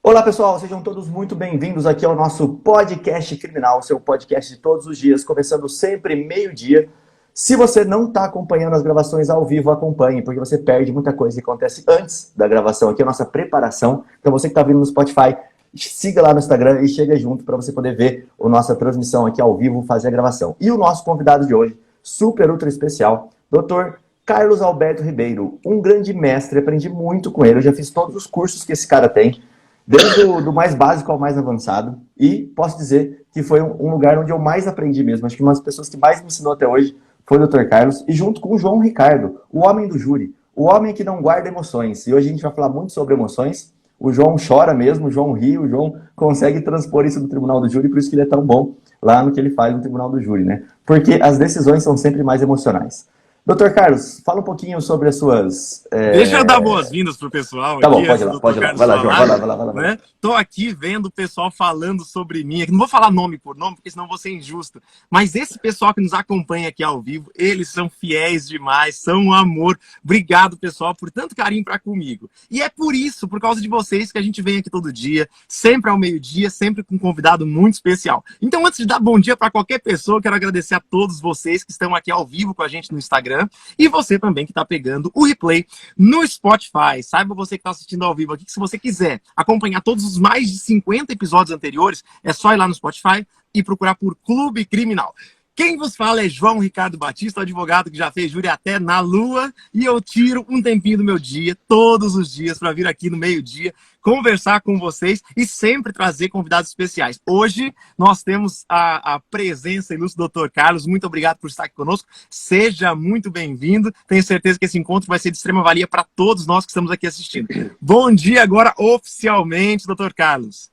Olá pessoal, sejam todos muito bem-vindos aqui ao nosso podcast criminal, seu podcast de todos os dias, começando sempre meio-dia. Se você não está acompanhando as gravações ao vivo, acompanhe, porque você perde muita coisa que acontece antes da gravação aqui, a nossa preparação. Então você que está vindo no Spotify, siga lá no Instagram e chega junto para você poder ver a nossa transmissão aqui ao vivo, fazer a gravação. E o nosso convidado de hoje, super ultra especial, Dr. Carlos Alberto Ribeiro, um grande mestre, aprendi muito com ele, eu já fiz todos os cursos que esse cara tem, desde do mais básico ao mais avançado, e posso dizer que foi um lugar onde eu mais aprendi mesmo. Acho que uma das pessoas que mais me ensinou até hoje foi o Dr. Carlos, e junto com o João Ricardo, o homem do júri, o homem que não guarda emoções. E hoje a gente vai falar muito sobre emoções. O João chora mesmo, o João ri, o João consegue transpor isso no tribunal do júri, por isso que ele é tão bom lá no que ele faz no tribunal do júri, né? Porque as decisões são sempre mais emocionais. Dr. Carlos, fala um pouquinho sobre as suas... Deixa eu dar boas-vindas pro pessoal. Tá aqui, bom, pode ir lá, pode ir lá. Vai lá, João, vai lá. Né? Tô aqui vendo o pessoal falando sobre mim. Não vou falar nome por nome, porque senão vou ser injusto. Mas esse pessoal que nos acompanha aqui ao vivo, eles são fiéis demais, são um amor. Obrigado, pessoal, por tanto carinho para comigo. E é por isso, por causa de vocês, que a gente vem aqui todo dia, sempre ao meio-dia, sempre com um convidado muito especial. Então, antes de dar bom dia para qualquer pessoa, quero agradecer a todos vocês que estão aqui ao vivo com a gente no Instagram. E você também que está pegando o replay no Spotify. Saiba você que está assistindo ao vivo aqui, que se você quiser acompanhar todos os mais de 50 episódios anteriores, é só ir lá no Spotify e procurar por Clube Criminal. Quem vos fala é João Ricardo Batista, advogado que já fez júri até na Lua, e eu tiro um tempinho do meu dia, todos os dias, para vir aqui no meio-dia, conversar com vocês e sempre trazer convidados especiais. Hoje nós temos a presença ilustre do Dr. Carlos. Muito obrigado por estar aqui conosco. Seja muito bem-vindo. Tenho certeza que esse encontro vai ser de extrema valia para todos nós que estamos aqui assistindo. Bom dia agora oficialmente, Dr. Carlos.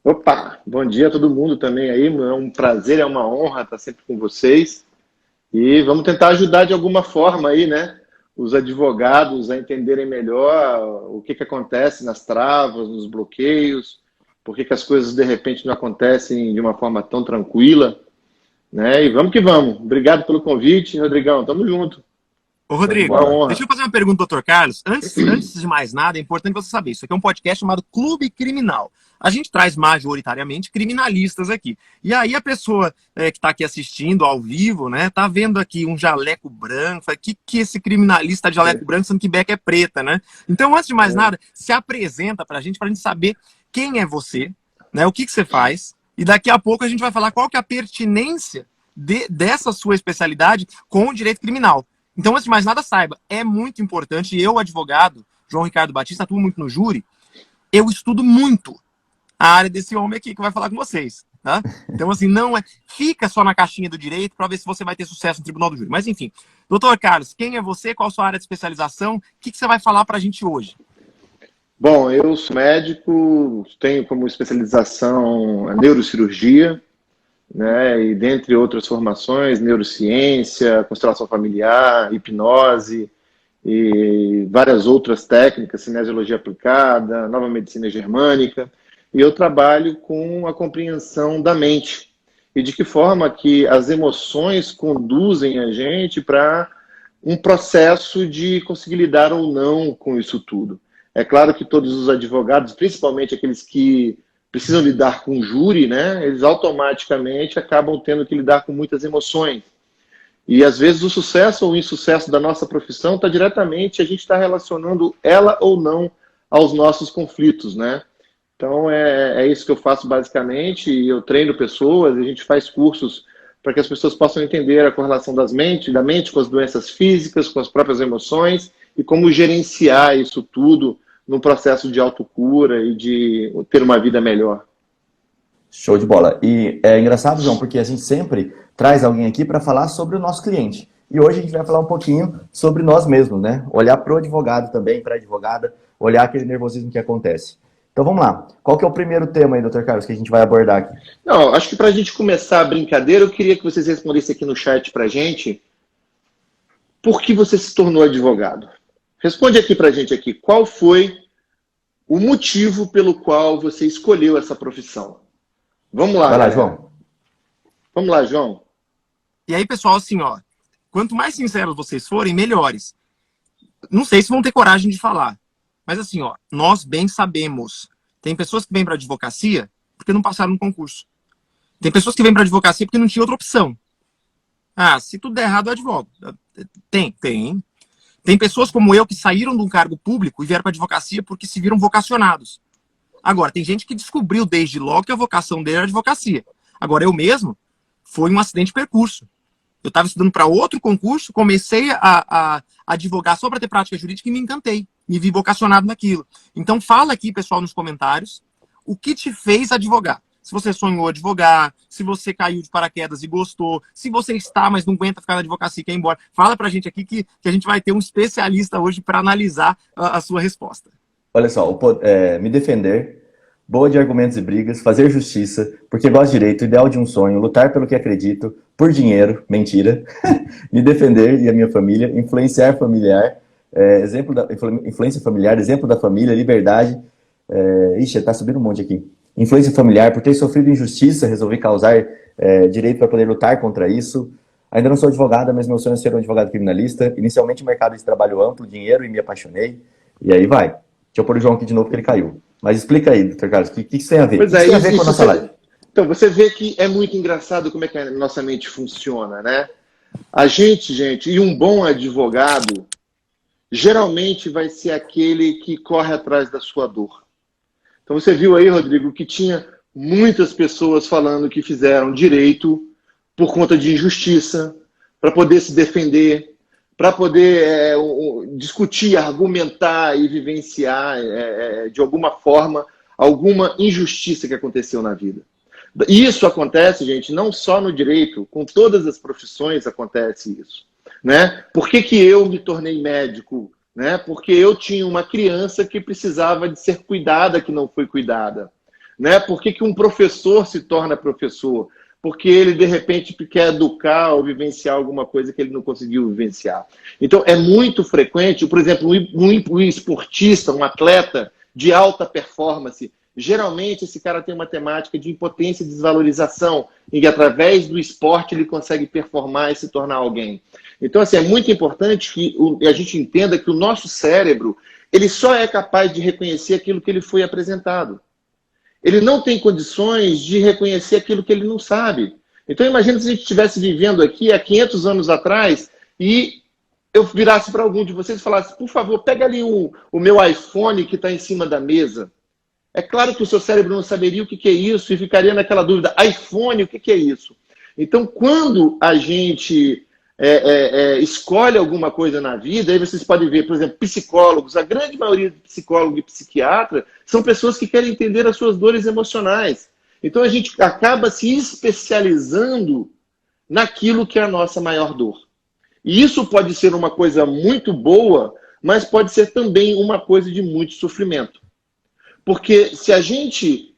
Opa, bom dia a todo mundo também aí, é um prazer, é uma honra estar sempre com vocês e vamos tentar ajudar de alguma forma aí, né, os advogados a entenderem melhor o que acontece nas travas, nos bloqueios, por que as coisas de repente não acontecem de uma forma tão tranquila, né, e vamos que vamos. Obrigado pelo convite, Rodrigão, tamo junto. Ô, Rodrigo, deixa eu fazer uma pergunta, Dr. Carlos. Antes de mais nada, é importante você saber, isso aqui é um podcast chamado Clube Criminal. A gente traz majoritariamente criminalistas aqui. E aí a pessoa que está aqui assistindo ao vivo, né, tá vendo aqui um jaleco branco, fala, que esse criminalista de jaleco branco, sendo que beca é preta, né? Então, antes de mais nada, se apresenta pra gente saber quem é você, né, o que você faz, e daqui a pouco a gente vai falar qual que é a pertinência dessa sua especialidade com o direito criminal. Então, antes de mais nada, saiba, é muito importante, eu, advogado, João Ricardo Batista, atuo muito no júri, eu estudo muito a área desse homem aqui que vai falar com vocês, tá? Então, assim, não fica só na caixinha do direito para ver se você vai ter sucesso no tribunal do júri. Mas, enfim, doutor Carlos, quem é você, qual a sua área de especialização, o que você vai falar para a gente hoje? Bom, eu sou médico, tenho como especialização a neurocirurgia, né, e dentre outras formações, neurociência, constelação familiar, hipnose e várias outras técnicas, cinesiologia aplicada, nova medicina germânica, e eu trabalho com a compreensão da mente e de que forma que as emoções conduzem a gente para um processo de conseguir lidar ou não com isso tudo. É claro que todos os advogados, principalmente aqueles que precisam lidar com júri, né, eles automaticamente acabam tendo que lidar com muitas emoções. E às vezes o sucesso ou o insucesso da nossa profissão está diretamente, a gente está relacionando ela ou não aos nossos conflitos, né? Então é isso que eu faço basicamente, e eu treino pessoas, a gente faz cursos para que as pessoas possam entender a correlação da mente com as doenças físicas, com as próprias emoções, e como gerenciar isso tudo no processo de autocura e de ter uma vida melhor. Show de bola. E é engraçado, João, porque a gente sempre traz alguém aqui para falar sobre o nosso cliente. E hoje a gente vai falar um pouquinho sobre nós mesmos, né? Olhar para o advogado também, para a advogada, olhar aquele nervosismo que acontece. Então vamos lá. Qual que é o primeiro tema aí, Dr. Carlos, que a gente vai abordar aqui? Não, acho que para a gente começar a brincadeira, eu queria que vocês respondessem aqui no chat para a gente por que você se tornou advogado. Responde aqui para a gente aqui, qual foi o motivo pelo qual você escolheu essa profissão? Vamos lá. Vai lá, João. Vamos lá, João. E aí, pessoal, assim, ó, quanto mais sinceros vocês forem, melhores. Não sei se vão ter coragem de falar, mas assim, ó, nós bem sabemos Tem pessoas que vêm para advocacia porque não passaram no concurso. Tem pessoas que vêm para advocacia porque não tinha outra opção. Ah, se tudo der errado, eu advogo. Tem. Tem pessoas como eu que saíram de um cargo público e vieram para advocacia porque se viram vocacionados. Agora, tem gente que descobriu desde logo que a vocação dele era advocacia. Agora, eu mesmo, foi um acidente de percurso. Eu estava estudando para outro concurso, comecei a advogar só para ter prática jurídica e me encantei. Me vi vocacionado naquilo. Então, fala aqui, pessoal, nos comentários, o que te fez advogar. Se você sonhou advogar, se você caiu de paraquedas e gostou, se você está, mas não aguenta ficar na advocacia e quer ir embora. Fala pra gente aqui que a gente vai ter um especialista hoje para analisar a sua resposta. Olha só, me defender, boa de argumentos e brigas, fazer justiça, porque gosto de direito, ideal de um sonho, lutar pelo que acredito, por dinheiro, mentira, me defender e a minha família, influenciar familiar, influência familiar, exemplo da família, liberdade, ixi, tá subindo um monte aqui. Influência familiar, por ter sofrido injustiça, resolvi causar direito para poder lutar contra isso. Ainda não sou advogada, mas meu sonho é ser um advogado criminalista. Inicialmente, mercado de trabalho amplo, dinheiro, e me apaixonei. E aí vai. Deixa eu pôr o João aqui de novo, que ele caiu. Mas explica aí, Dr. Carlos, o que isso tem a ver? Pois o que isso tem a ver com a nossa live? Então, você vê que é muito engraçado como é que a nossa mente funciona, né? A gente, e um bom advogado, geralmente vai ser aquele que corre atrás da sua dor. Então você viu aí, Rodrigo, que tinha muitas pessoas falando que fizeram direito por conta de injustiça, para poder se defender, para poder discutir, argumentar e vivenciar de alguma forma alguma injustiça que aconteceu na vida. E isso acontece, gente, não só no direito, com todas as profissões acontece isso, né? Por que eu me tornei médico? Né? Porque eu tinha uma criança que precisava de ser cuidada, que não foi cuidada. Né? Por que um professor se torna professor? Porque ele, de repente, quer educar ou vivenciar alguma coisa que ele não conseguiu vivenciar. Então, é muito frequente, por exemplo, um esportista, um atleta de alta performance, geralmente esse cara tem uma temática de impotência e desvalorização, em que através do esporte ele consegue performar e se tornar alguém. Então, assim, é muito importante que a gente entenda que o nosso cérebro, ele só é capaz de reconhecer aquilo que ele foi apresentado. Ele não tem condições de reconhecer aquilo que ele não sabe. Então, imagina se a gente estivesse vivendo aqui há 500 anos atrás e eu virasse para algum de vocês e falasse, por favor, pega ali o meu iPhone que está em cima da mesa. É claro que o seu cérebro não saberia o que é isso e ficaria naquela dúvida, iPhone, o que é isso? Então, quando a gente escolhe alguma coisa na vida, aí vocês podem ver, por exemplo, psicólogos, a grande maioria de psicólogo e psiquiatra são pessoas que querem entender as suas dores emocionais. Então a gente acaba se especializando naquilo que é a nossa maior dor. E isso pode ser uma coisa muito boa, mas pode ser também uma coisa de muito sofrimento. Porque se a gente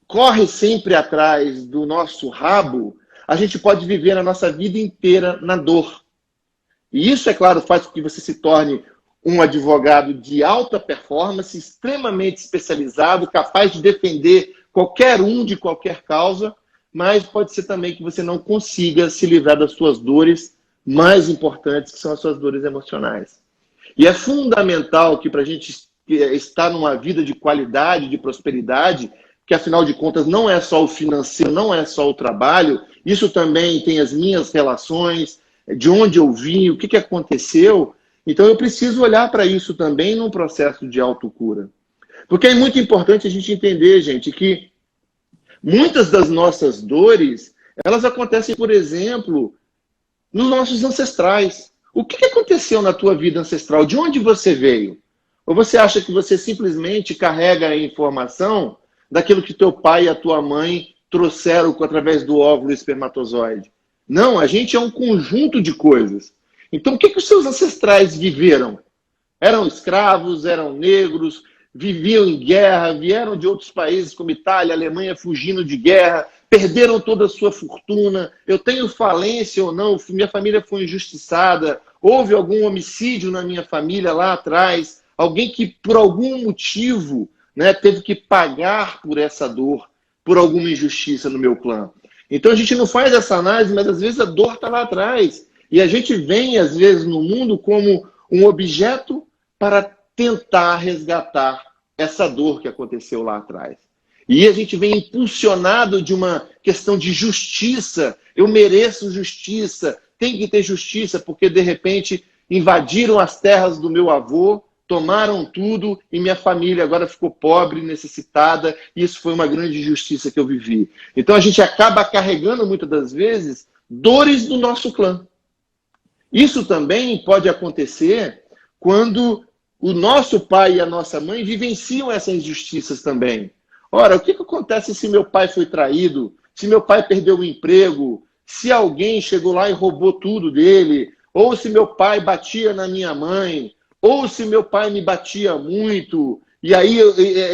corre sempre atrás do nosso rabo, a gente pode viver a nossa vida inteira na dor. E isso, é claro, faz com que você se torne um advogado de alta performance, extremamente especializado, capaz de defender qualquer um de qualquer causa, mas pode ser também que você não consiga se livrar das suas dores mais importantes, que são as suas dores emocionais. E é fundamental que para a gente estar numa vida de qualidade, de prosperidade, que afinal de contas não é só o financeiro, não é só o trabalho, isso também tem as minhas relações, de onde eu vim, o que aconteceu. Então eu preciso olhar para isso também num processo de autocura. Porque é muito importante a gente entender, gente, que muitas das nossas dores, elas acontecem, por exemplo, nos nossos ancestrais. O que aconteceu na tua vida ancestral? De onde você veio? Ou você acha que você simplesmente carrega a informação daquilo que teu pai e a tua mãe trouxeram através do óvulo espermatozoide? Não, a gente é um conjunto de coisas. Então, o que os seus ancestrais viveram? Eram escravos, eram negros, viviam em guerra, vieram de outros países como Itália, Alemanha, fugindo de guerra, perderam toda a sua fortuna. Eu tenho falência ou não, minha família foi injustiçada, houve algum homicídio na minha família lá atrás, alguém que por algum motivo, né, teve que pagar por essa dor, por alguma injustiça no meu clã. Então a gente não faz essa análise, mas às vezes a dor está lá atrás. E a gente vem, às vezes, no mundo como um objeto para tentar resgatar essa dor que aconteceu lá atrás. E a gente vem impulsionado de uma questão de justiça. Eu mereço justiça, tem que ter justiça, porque de repente invadiram as terras do meu avô, tomaram tudo e minha família agora ficou pobre, necessitada, e isso foi uma grande injustiça que eu vivi. Então a gente acaba carregando muitas das vezes dores do nosso clã. Isso também pode acontecer quando o nosso pai e a nossa mãe vivenciam essas injustiças também. Ora, o que acontece se meu pai foi traído, se meu pai perdeu o emprego, se alguém chegou lá e roubou tudo dele, ou se meu pai batia na minha mãe, ou se meu pai me batia muito, e aí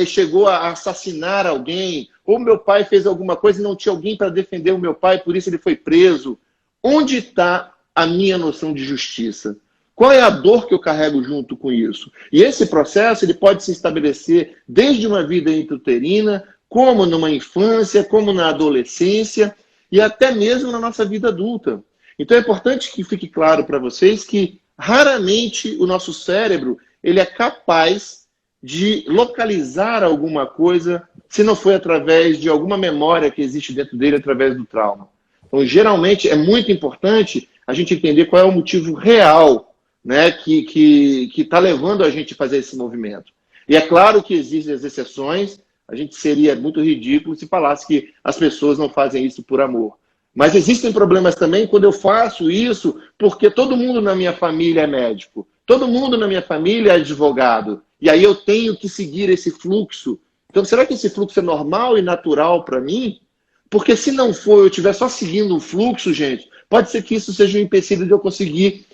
chegou a assassinar alguém, ou meu pai fez alguma coisa e não tinha alguém para defender o meu pai, por isso ele foi preso. Onde está a minha noção de justiça? Qual é a dor que eu carrego junto com isso? E esse processo ele pode se estabelecer desde uma vida intrauterina, como numa infância, como na adolescência e até mesmo na nossa vida adulta. Então é importante que fique claro para vocês que raramente o nosso cérebro ele é capaz de localizar alguma coisa se não foi através de alguma memória que existe dentro dele através do trauma. Então, geralmente, é muito importante a gente entender qual é o motivo real, né, que está levando a gente a fazer esse movimento. E é claro que existem as exceções, a gente seria muito ridículo se falasse que as pessoas não fazem isso por amor. Mas existem problemas também quando eu faço isso porque todo mundo na minha família é médico, todo mundo na minha família é advogado, e aí eu tenho que seguir esse fluxo. Então, será que esse fluxo é normal e natural para mim? Porque se não for, eu estiver só seguindo o fluxo, gente, pode ser que isso seja um empecilho de eu conseguir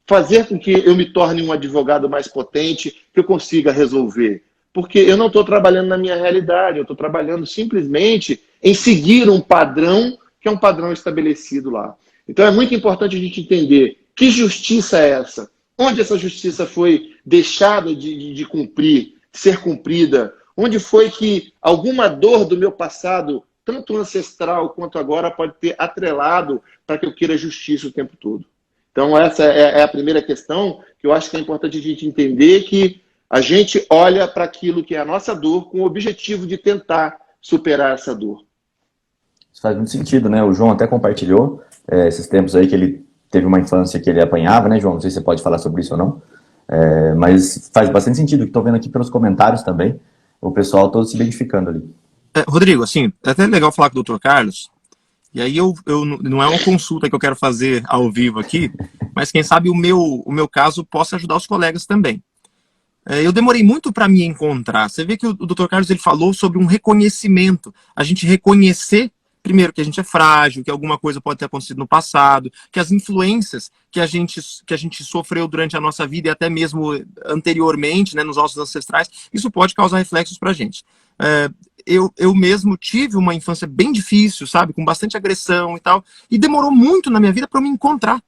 fazer com que eu me torne um advogado mais potente, que eu consiga resolver. Porque eu não estou trabalhando na minha realidade, eu estou trabalhando simplesmente em seguir um padrão que é um padrão estabelecido lá. Então é muito importante a gente entender que justiça é essa, onde essa justiça foi deixada de cumprir, de ser cumprida, onde foi que alguma dor do meu passado, tanto ancestral quanto agora, pode ter atrelado para que eu queira justiça o tempo todo. Então essa é a primeira questão que eu acho que é importante a gente entender, que a gente olha para aquilo que é a nossa dor com o objetivo de tentar superar essa dor. Isso faz muito sentido, né? O João até compartilhou esses tempos aí que ele teve uma infância que ele apanhava, né, João? Não sei se você pode falar sobre isso ou não, mas faz bastante sentido, que estou vendo aqui pelos comentários também, o pessoal todo se identificando ali. Rodrigo, assim, é até legal falar com o Dr. Carlos, e aí eu não é uma consulta que eu quero fazer ao vivo aqui, mas quem sabe o meu caso possa ajudar os colegas também. Eu demorei muito para me encontrar. Você vê que o Dr. Carlos ele falou sobre um reconhecimento, a gente reconhecer primeiro que a gente é frágil, que alguma coisa pode ter acontecido no passado, que as influências que a gente sofreu durante a nossa vida e até mesmo anteriormente, né, nos nossos ancestrais, isso pode causar reflexos para a gente. Eu mesmo tive uma infância bem difícil, sabe, com bastante agressão e tal, e demorou muito na minha vida para eu me encontrar,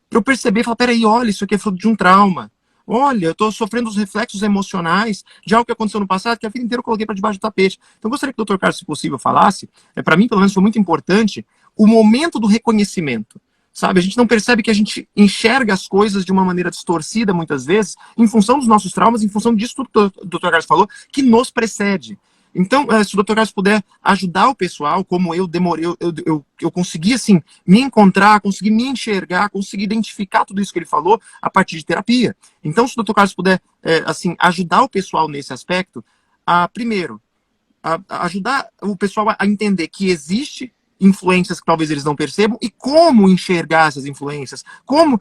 para eu perceber, falar, peraí, olha, isso aqui é fruto de um trauma. Olha, eu estou sofrendo os reflexos emocionais de algo que aconteceu no passado, que a vida inteira eu coloquei para debaixo do tapete. Então, eu gostaria que o Dr. Carlos, se possível, falasse. Para mim, pelo menos, foi muito importante o momento do reconhecimento. Sabe, a gente não percebe que a gente enxerga as coisas de uma maneira distorcida, muitas vezes, em função dos nossos traumas, em função disso tudo que o Dr. Carlos falou, que nos precede. Então, se o Dr. Carlos puder ajudar o pessoal, como eu demorei, eu consegui, assim, me encontrar, consegui me enxergar, consegui identificar tudo isso que ele falou a partir de terapia. Então, se o Dr. Carlos puder, assim, ajudar o pessoal nesse aspecto, primeiro, ajudar o pessoal a entender que existe influências que talvez eles não percebam e como enxergar essas influências. Como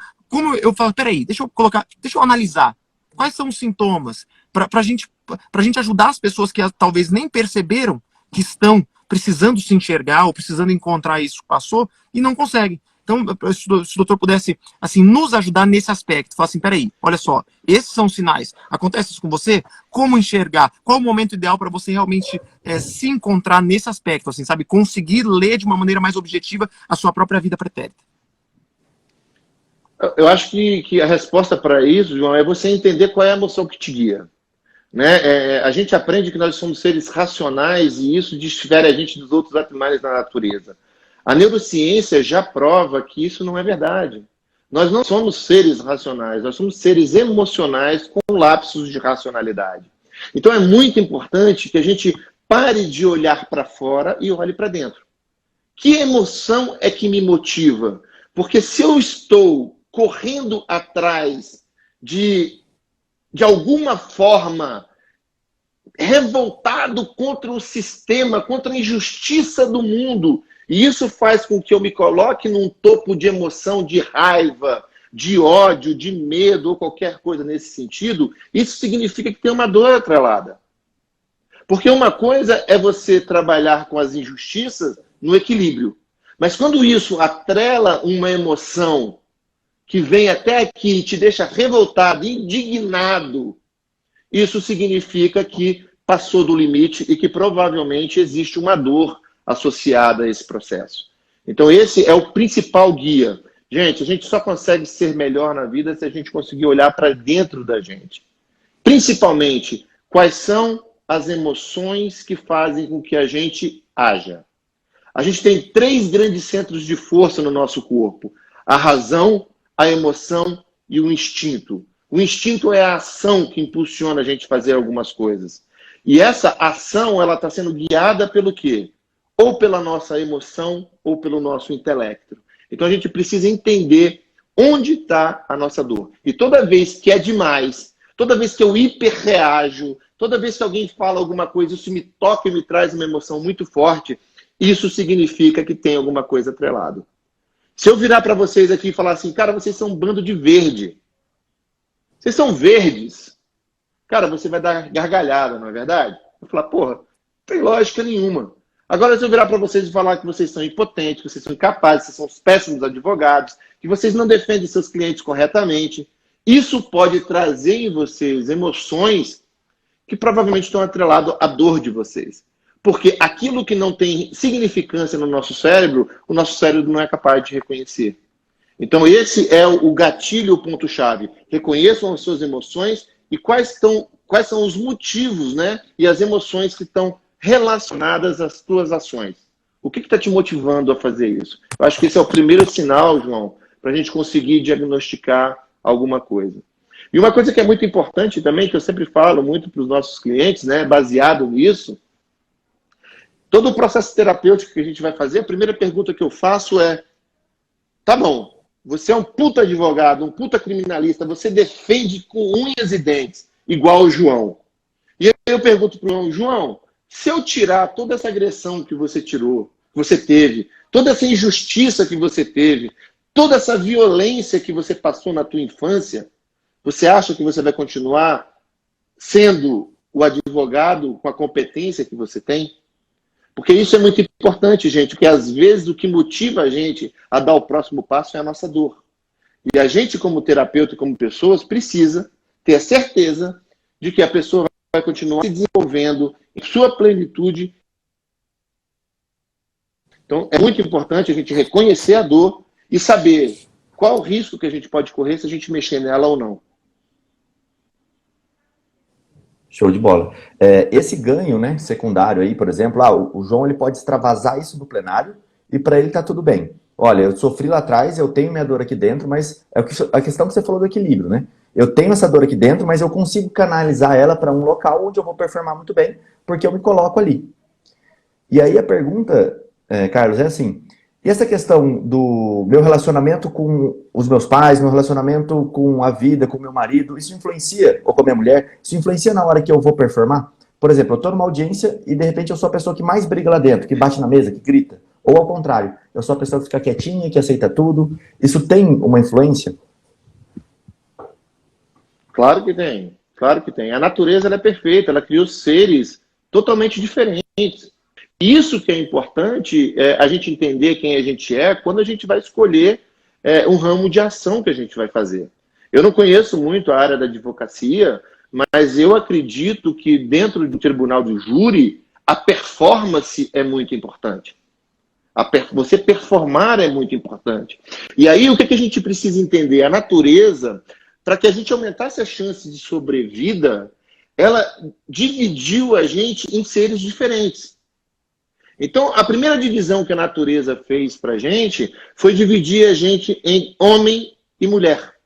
eu falo, peraí, deixa eu analisar. Quais são os sintomas? Para a gente ajudar as pessoas que talvez nem perceberam que estão precisando se enxergar ou precisando encontrar isso que passou e não conseguem. Então, se o doutor pudesse assim, nos ajudar nesse aspecto, falar assim, peraí, olha só, esses são os sinais, acontece isso com você? Como enxergar? Qual o momento ideal para você realmente se encontrar nesse aspecto, assim, sabe? Conseguir ler de uma maneira mais objetiva a sua própria vida pretérita. Eu acho que a resposta para isso, João, é você entender qual é a emoção que te guia. Né? A gente aprende que nós somos seres racionais e isso difere a gente dos outros animais da natureza. A neurociência já prova que isso não é verdade. Nós não somos seres racionais, nós somos seres emocionais com lapsos de racionalidade. Então é muito importante que a gente pare de olhar para fora e olhe para dentro. Que emoção é que me motiva? Porque se eu estou correndo atrás de alguma forma, revoltado contra o sistema, contra a injustiça do mundo, e isso faz com que eu me coloque num topo de emoção, de raiva, de ódio, de medo ou qualquer coisa nesse sentido, isso significa que tem uma dor atrelada. Porque uma coisa é você trabalhar com as injustiças no equilíbrio. Mas quando isso atrela uma emoção que vem até aqui e te deixa revoltado, indignado, isso significa que passou do limite e que provavelmente existe uma dor associada a esse processo. Então esse é o principal guia. Gente, a gente só consegue ser melhor na vida se a gente conseguir olhar para dentro da gente. Principalmente, quais são as emoções que fazem com que a gente haja. A gente tem 3 grandes centros de força no nosso corpo. A razão, a emoção e o instinto. O instinto é a ação que impulsiona a gente a fazer algumas coisas. E essa ação, ela está sendo guiada pelo quê? Ou pela nossa emoção, ou pelo nosso intelecto. Então a gente precisa entender onde está a nossa dor. E toda vez que é demais, toda vez que eu hiperreajo, toda vez que alguém fala alguma coisa, isso me toca e me traz uma emoção muito forte, isso significa que tem alguma coisa atrelado. Se eu virar para vocês aqui e falar assim, cara, vocês são um bando de verde. Vocês são verdes. Cara, você vai dar gargalhada, não é verdade? Eu vou falar, porra, não tem lógica nenhuma. Agora, se eu virar para vocês e falar que vocês são impotentes, que vocês são incapazes, que vocês são péssimos advogados, que vocês não defendem seus clientes corretamente, isso pode trazer em vocês emoções que provavelmente estão atreladas à dor de vocês. Porque aquilo que não tem significância no nosso cérebro, o nosso cérebro não é capaz de reconhecer. Então esse é o gatilho, o ponto-chave. Reconheçam as suas emoções e quais são os motivos, né? E as emoções que estão relacionadas às tuas ações. O que está te motivando a fazer isso? Eu acho que esse é o primeiro sinal, João, para a gente conseguir diagnosticar alguma coisa. E uma coisa que é muito importante também, que eu sempre falo muito para os nossos clientes, né? Baseado nisso, todo o processo terapêutico que a gente vai fazer, a primeira pergunta que eu faço é, tá bom, você é um puta advogado, um puta criminalista, você defende com unhas e dentes, igual o João. E aí eu pergunto para o João, se eu tirar toda essa agressão que você tirou, que você teve, toda essa injustiça que você teve, toda essa violência que você passou na tua infância, você acha que você vai continuar sendo o advogado com a competência que você tem? Porque isso é muito importante, gente, porque às vezes o que motiva a gente a dar o próximo passo é a nossa dor. E a gente, como terapeuta e como pessoas, precisa ter a certeza de que a pessoa vai continuar se desenvolvendo em sua plenitude. Então, é muito importante a gente reconhecer a dor e saber qual o risco que a gente pode correr se a gente mexer nela ou não. Show de bola. Esse ganho, né, secundário aí, por exemplo, o João ele pode extravasar isso do plenário e para ele tá tudo bem. Olha, eu sofri lá atrás, eu tenho minha dor aqui dentro, mas é a questão que você falou do equilíbrio, né? Eu tenho essa dor aqui dentro, mas eu consigo canalizar ela para um local onde eu vou performar muito bem, porque eu me coloco ali. E aí a pergunta, Carlos, é assim, e essa questão do meu relacionamento com os meus pais, meu relacionamento com a vida, com meu marido, isso influencia, ou com a minha mulher, isso influencia na hora que eu vou performar? Por exemplo, eu estou numa audiência e de repente eu sou a pessoa que mais briga lá dentro, que bate na mesa, que grita. Ou ao contrário, eu sou a pessoa que fica quietinha, que aceita tudo. Isso tem uma influência? Claro que tem, claro que tem. A natureza ela é perfeita, ela criou seres totalmente diferentes. Isso que é importante, a gente entender quem a gente é quando a gente vai escolher um ramo de ação que a gente vai fazer. Eu não conheço muito a área da advocacia, mas eu acredito que dentro do tribunal do júri, a performance é muito importante. Você performar é muito importante. E aí o que a gente precisa entender? A natureza, para que a gente aumentasse as chances de sobrevida, ela dividiu a gente em seres diferentes. Então, a primeira divisão que a natureza fez para a gente foi dividir a gente em homem e mulher.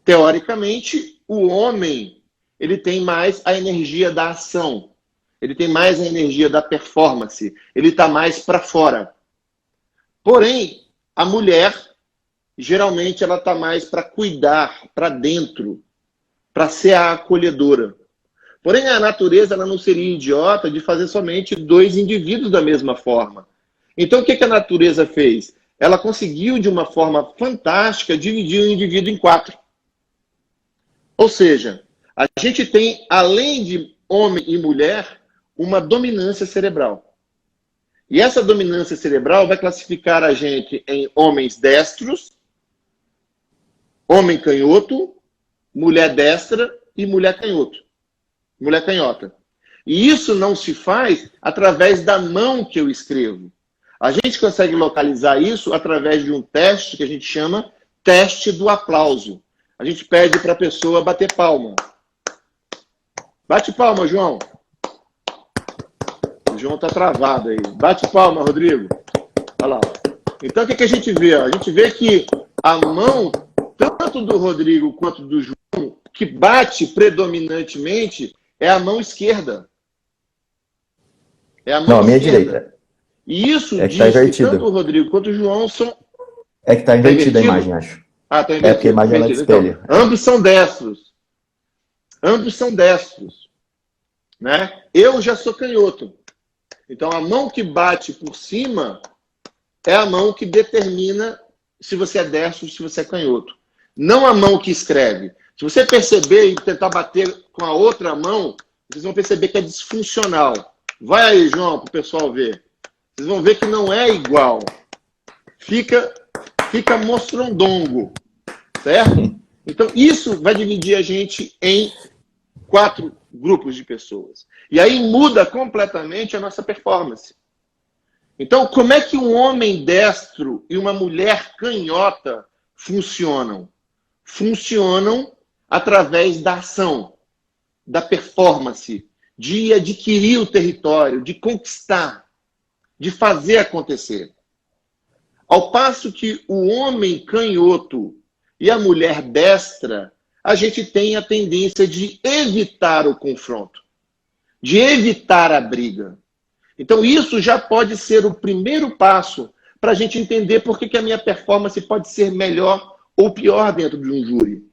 Teoricamente, o homem ele tem mais a energia da ação, ele tem mais a energia da performance, ele está mais para fora. Porém, a mulher, geralmente, ela está mais para cuidar, para dentro, para ser a acolhedora. Porém, a natureza ela não seria idiota de fazer somente 2 indivíduos da mesma forma. Então, o que a natureza fez? Ela conseguiu, de uma forma fantástica, dividir o indivíduo em 4. Ou seja, a gente tem, além de homem e mulher, uma dominância cerebral. E essa dominância cerebral vai classificar a gente em homens destros, homem canhoto, mulher destra e mulher canhoto. Mulher canhota. E isso não se faz através da mão que eu escrevo. A gente consegue localizar isso através de um teste que a gente chama teste do aplauso. A gente pede para a pessoa bater palma. Bate palma, João. O João está travado aí. Bate palma, Rodrigo. Olha lá. Então, o que a gente vê? A gente vê que a mão, tanto do Rodrigo quanto do João, que bate predominantemente, é a mão esquerda. É a mão Não, a minha esquerda. direita. E isso é que diz tá que invertido. tanto o Rodrigo quanto o João são... É que está invertida a invertido? imagem, acho. Ah, tá É porque a invertido. imagem ela é de Então, espelho. ambos são destros. Ambos são destros. Né? Eu já sou canhoto. Então, a mão que bate por cima é a mão que determina se você é destro ou se você é canhoto. Não a mão que escreve. Se você perceber e tentar bater com a outra mão, vocês vão perceber que é disfuncional. Vai aí, João, para o pessoal ver. Vocês vão ver que não é igual. Fica mostrondongo. Certo? Então, isso vai dividir a gente em 4 grupos de pessoas. E aí muda completamente a nossa performance. Então, como é que um homem destro e uma mulher canhota funcionam? Funcionam através da ação, da performance, de adquirir o território, de conquistar, de fazer acontecer. Ao passo que o homem canhoto e a mulher destra, a gente tem a tendência de evitar o confronto, de evitar a briga. Então, isso já pode ser o primeiro passo para a gente entender por que a minha performance pode ser melhor ou pior dentro de um júri.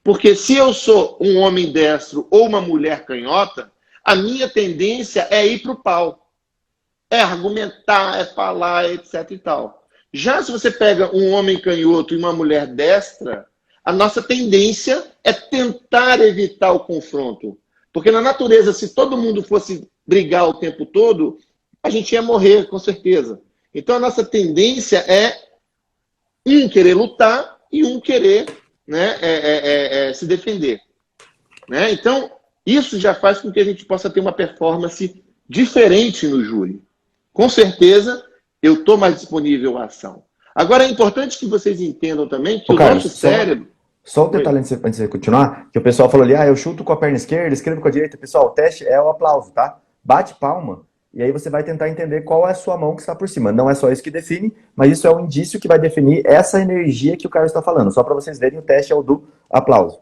Porque se eu sou um homem destro ou uma mulher canhota, a minha tendência é ir para o pau. É argumentar, é falar, etc. e tal. Já se você pega um homem canhoto e uma mulher destra, a nossa tendência é tentar evitar o confronto. Porque na natureza, se todo mundo fosse brigar o tempo todo, a gente ia morrer, com certeza. Então a nossa tendência é um querer lutar e um querer, né, se defender. Né? Então, isso já faz com que a gente possa ter uma performance diferente no júri. Com certeza, eu estou mais disponível à ação. Agora, é importante que vocês entendam também que Carlos, nosso cérebro... Só um detalhe antes de continuar, que o pessoal falou ali, eu chuto com a perna esquerda, escrevo com a direita. Pessoal, o teste é o aplauso, tá? Bate palma, e aí você vai tentar entender qual é a sua mão que está por cima. Não é só isso que define, mas isso é um indício que vai definir essa energia que o Carlos está falando. Só para vocês verem, o teste é o do aplauso.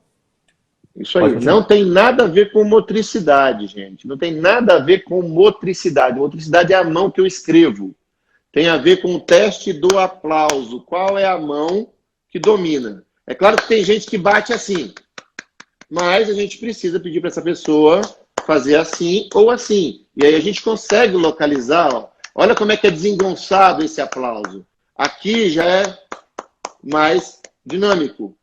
Isso aí, não tem nada a ver com motricidade, gente. Não tem nada a ver com motricidade. Motricidade é a mão que eu escrevo. Tem a ver com o teste do aplauso. Qual é a mão que domina? É claro que tem gente que bate assim, mas a gente precisa pedir para essa pessoa fazer assim ou assim. E aí a gente consegue localizar, ó. Olha como é que é desengonçado esse aplauso. Aqui já é mais dinâmico.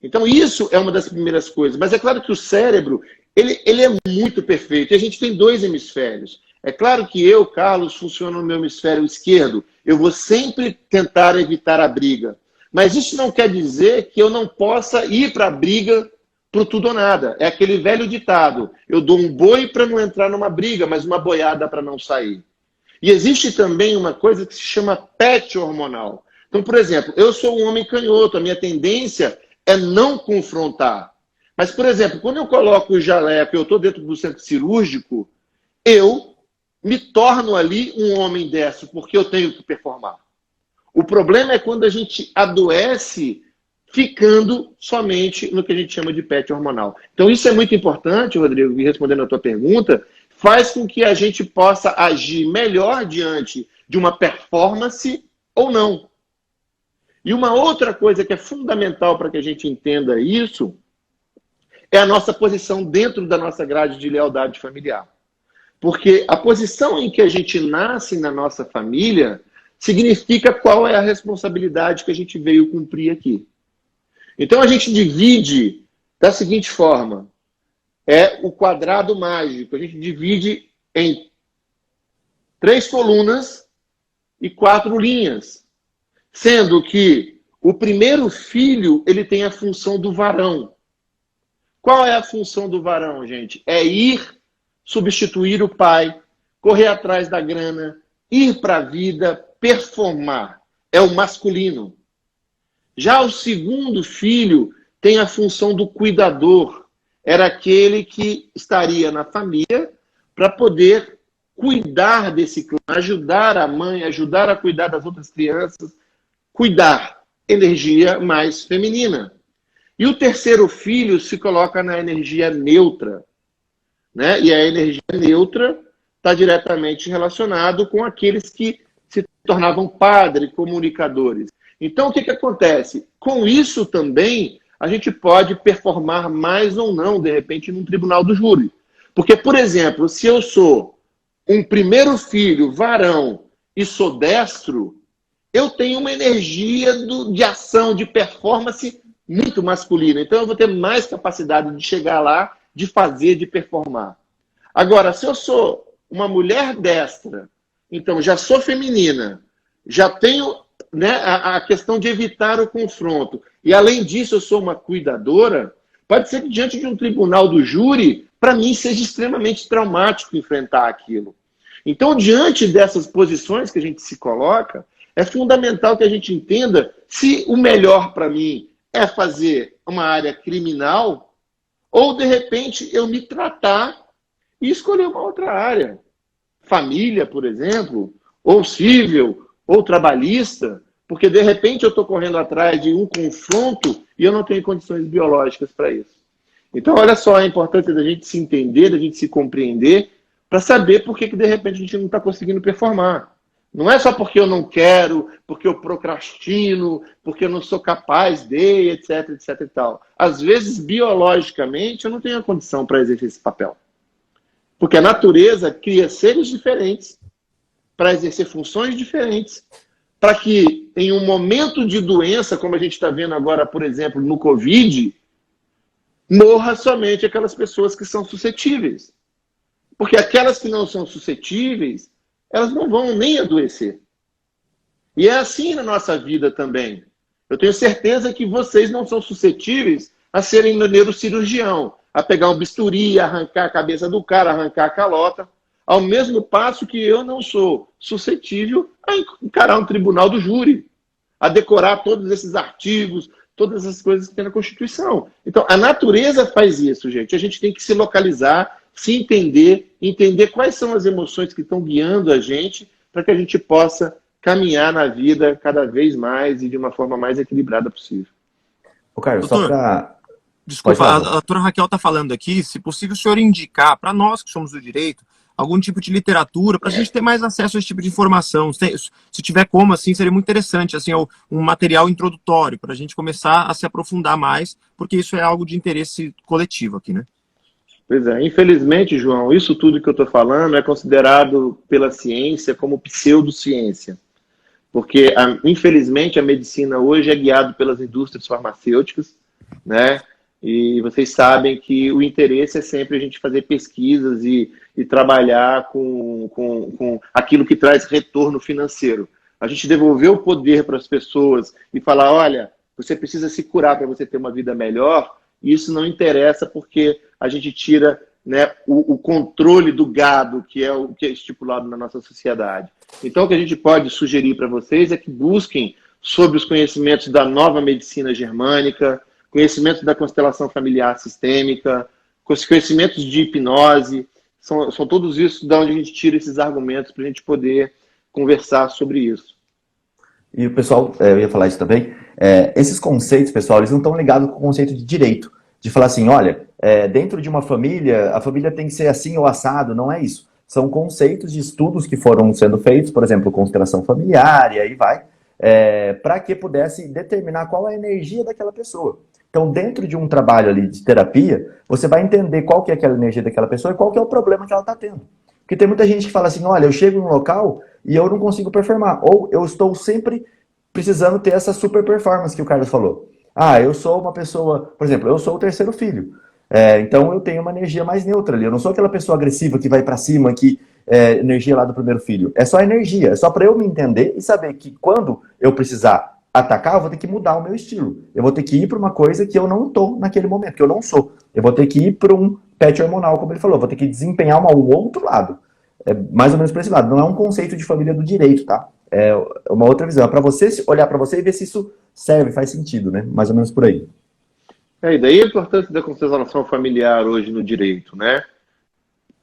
Então isso é uma das primeiras coisas. Mas é claro que o cérebro, ele é muito perfeito. E a gente tem 2 hemisférios. É claro que eu, Carlos, funciono no meu hemisfério esquerdo. Eu vou sempre tentar evitar a briga. Mas isso não quer dizer que eu não possa ir para a briga pro tudo ou nada. É aquele velho ditado. Eu dou um boi para não entrar numa briga, mas uma boiada para não sair. E existe também uma coisa que se chama PET hormonal. Então, por exemplo, eu sou um homem canhoto. A minha tendência é não confrontar. Mas, por exemplo, quando eu coloco o jaleco e eu estou dentro do centro cirúrgico, eu me torno ali um homem destro, porque eu tenho que performar. O problema é quando a gente adoece ficando somente no que a gente chama de PET hormonal. Então isso é muito importante, Rodrigo, e respondendo a tua pergunta, faz com que a gente possa agir melhor diante de uma performance ou não. E uma outra coisa que é fundamental para que a gente entenda isso é a nossa posição dentro da nossa grade de lealdade familiar. Porque a posição em que a gente nasce na nossa família significa qual é a responsabilidade que a gente veio cumprir aqui. Então a gente divide da seguinte forma: é o quadrado mágico. A gente divide em 3 colunas e 4 linhas. Sendo que o primeiro filho, ele tem a função do varão. Qual é a função do varão, gente? É ir substituir o pai, correr atrás da grana, ir para a vida, performar. É o masculino. Já o segundo filho tem a função do cuidador. Era aquele que estaria na família para poder cuidar desse clã, ajudar a mãe, ajudar a cuidar das outras crianças, cuidar. Energia mais feminina. E o terceiro filho se coloca na energia neutra, né? E a energia neutra está diretamente relacionado com aqueles que se tornavam padres, comunicadores. Então, o que acontece? Com isso também, a gente pode performar mais ou não, de repente, num tribunal do júri. Porque, por exemplo, se eu sou um primeiro filho, varão, e sou destro, eu tenho uma energia de ação, de performance muito masculina. Então, eu vou ter mais capacidade de chegar lá, de fazer, de performar. Agora, se eu sou uma mulher destra, então já sou feminina, já tenho, né, a questão de evitar o confronto, e além disso eu sou uma cuidadora, pode ser que diante de um tribunal do júri, para mim seja extremamente traumático enfrentar aquilo. Então, diante dessas posições que a gente se coloca, é fundamental que a gente entenda se o melhor para mim é fazer uma área criminal ou, de repente, eu me tratar e escolher uma outra área. Família, por exemplo, ou civil, ou trabalhista, porque, de repente, eu estou correndo atrás de um confronto e eu não tenho condições biológicas para isso. Então, olha só a importância da gente se entender, da gente se compreender, para saber por que, de repente, a gente não está conseguindo performar. Não é só porque eu não quero, porque eu procrastino, porque eu não sou capaz de, etc, etc e tal. Às vezes, biologicamente, eu não tenho a condição para exercer esse papel. Porque a natureza cria seres diferentes para exercer funções diferentes, para que em um momento de doença, como a gente está vendo agora, por exemplo, no Covid, morra somente aquelas pessoas que são suscetíveis. Porque aquelas que não são suscetíveis, elas não vão nem adoecer. E é assim na nossa vida também. Eu tenho certeza que vocês não são suscetíveis a serem neurocirurgião, a pegar um bisturi, arrancar a cabeça do cara, arrancar a calota, ao mesmo passo que eu não sou suscetível a encarar um tribunal do júri, a decorar todos esses artigos, todas as coisas que tem na Constituição. Então, a natureza faz isso, gente. A gente tem que se localizar, se entender, entender quais são as emoções que estão guiando a gente para que a gente possa caminhar na vida cada vez mais e de uma forma mais equilibrada possível. Ô, Carlos, Doutor, só para... Desculpa, a doutora Raquel está falando aqui, se possível o senhor indicar, para nós que somos do direito, algum tipo de literatura, para a gente ter mais acesso a esse tipo de informação. Se tiver como, assim, seria muito interessante, assim, um material introdutório, para a gente começar a se aprofundar mais, porque isso é algo de interesse coletivo aqui, né? Pois é, infelizmente, João, isso tudo que eu estou falando é considerado pela ciência como pseudociência. Porque, infelizmente, a medicina hoje é guiada pelas indústrias farmacêuticas, né? E vocês sabem que o interesse é sempre a gente fazer pesquisas e trabalhar com aquilo que traz retorno financeiro. A gente devolver o poder para as pessoas e falar, olha, você precisa se curar para você ter uma vida melhor, isso não interessa porque a gente tira, né, o controle do gado, que é o que é estipulado na nossa sociedade. Então, o que a gente pode sugerir para vocês é que busquem sobre os conhecimentos da nova medicina germânica, conhecimentos da constelação familiar sistêmica, conhecimentos de hipnose, são todos isso de onde a gente tira esses argumentos para a gente poder conversar sobre isso. E o pessoal, eu ia falar isso também, esses conceitos, pessoal, eles não estão ligados com o conceito de direito. De falar assim, olha, dentro de uma família, a família tem que ser assim ou assado, não é isso. São conceitos de estudos que foram sendo feitos, por exemplo, constelação familiar, e aí vai, para que pudesse determinar qual é a energia daquela pessoa. Então, dentro de um trabalho ali de terapia, você vai entender qual que é aquela energia daquela pessoa e qual que é o problema que ela está tendo. Porque tem muita gente que fala assim, olha, eu chego num local e eu não consigo performar. Ou eu estou sempre precisando ter essa super performance que o Carlos falou. Ah, eu sou uma pessoa, por exemplo, eu sou o terceiro filho. Então eu tenho uma energia mais neutra ali. Eu não sou aquela pessoa agressiva que vai para cima, que energia lá do primeiro filho. É só energia. É só para eu me entender e saber que quando eu precisar atacar, eu vou ter que mudar o meu estilo. Eu vou ter que ir para uma coisa que eu não tô naquele momento, que eu não sou. Eu vou ter que ir para um pet hormonal, como ele falou. Eu vou ter que desempenhar um outro lado. É mais ou menos para esse lado. Não é um conceito de família do direito, tá? É uma outra visão. É para você olhar para você e ver se isso serve, faz sentido, né? Mais ou menos por aí. E daí a importância da constelação familiar hoje no direito, né?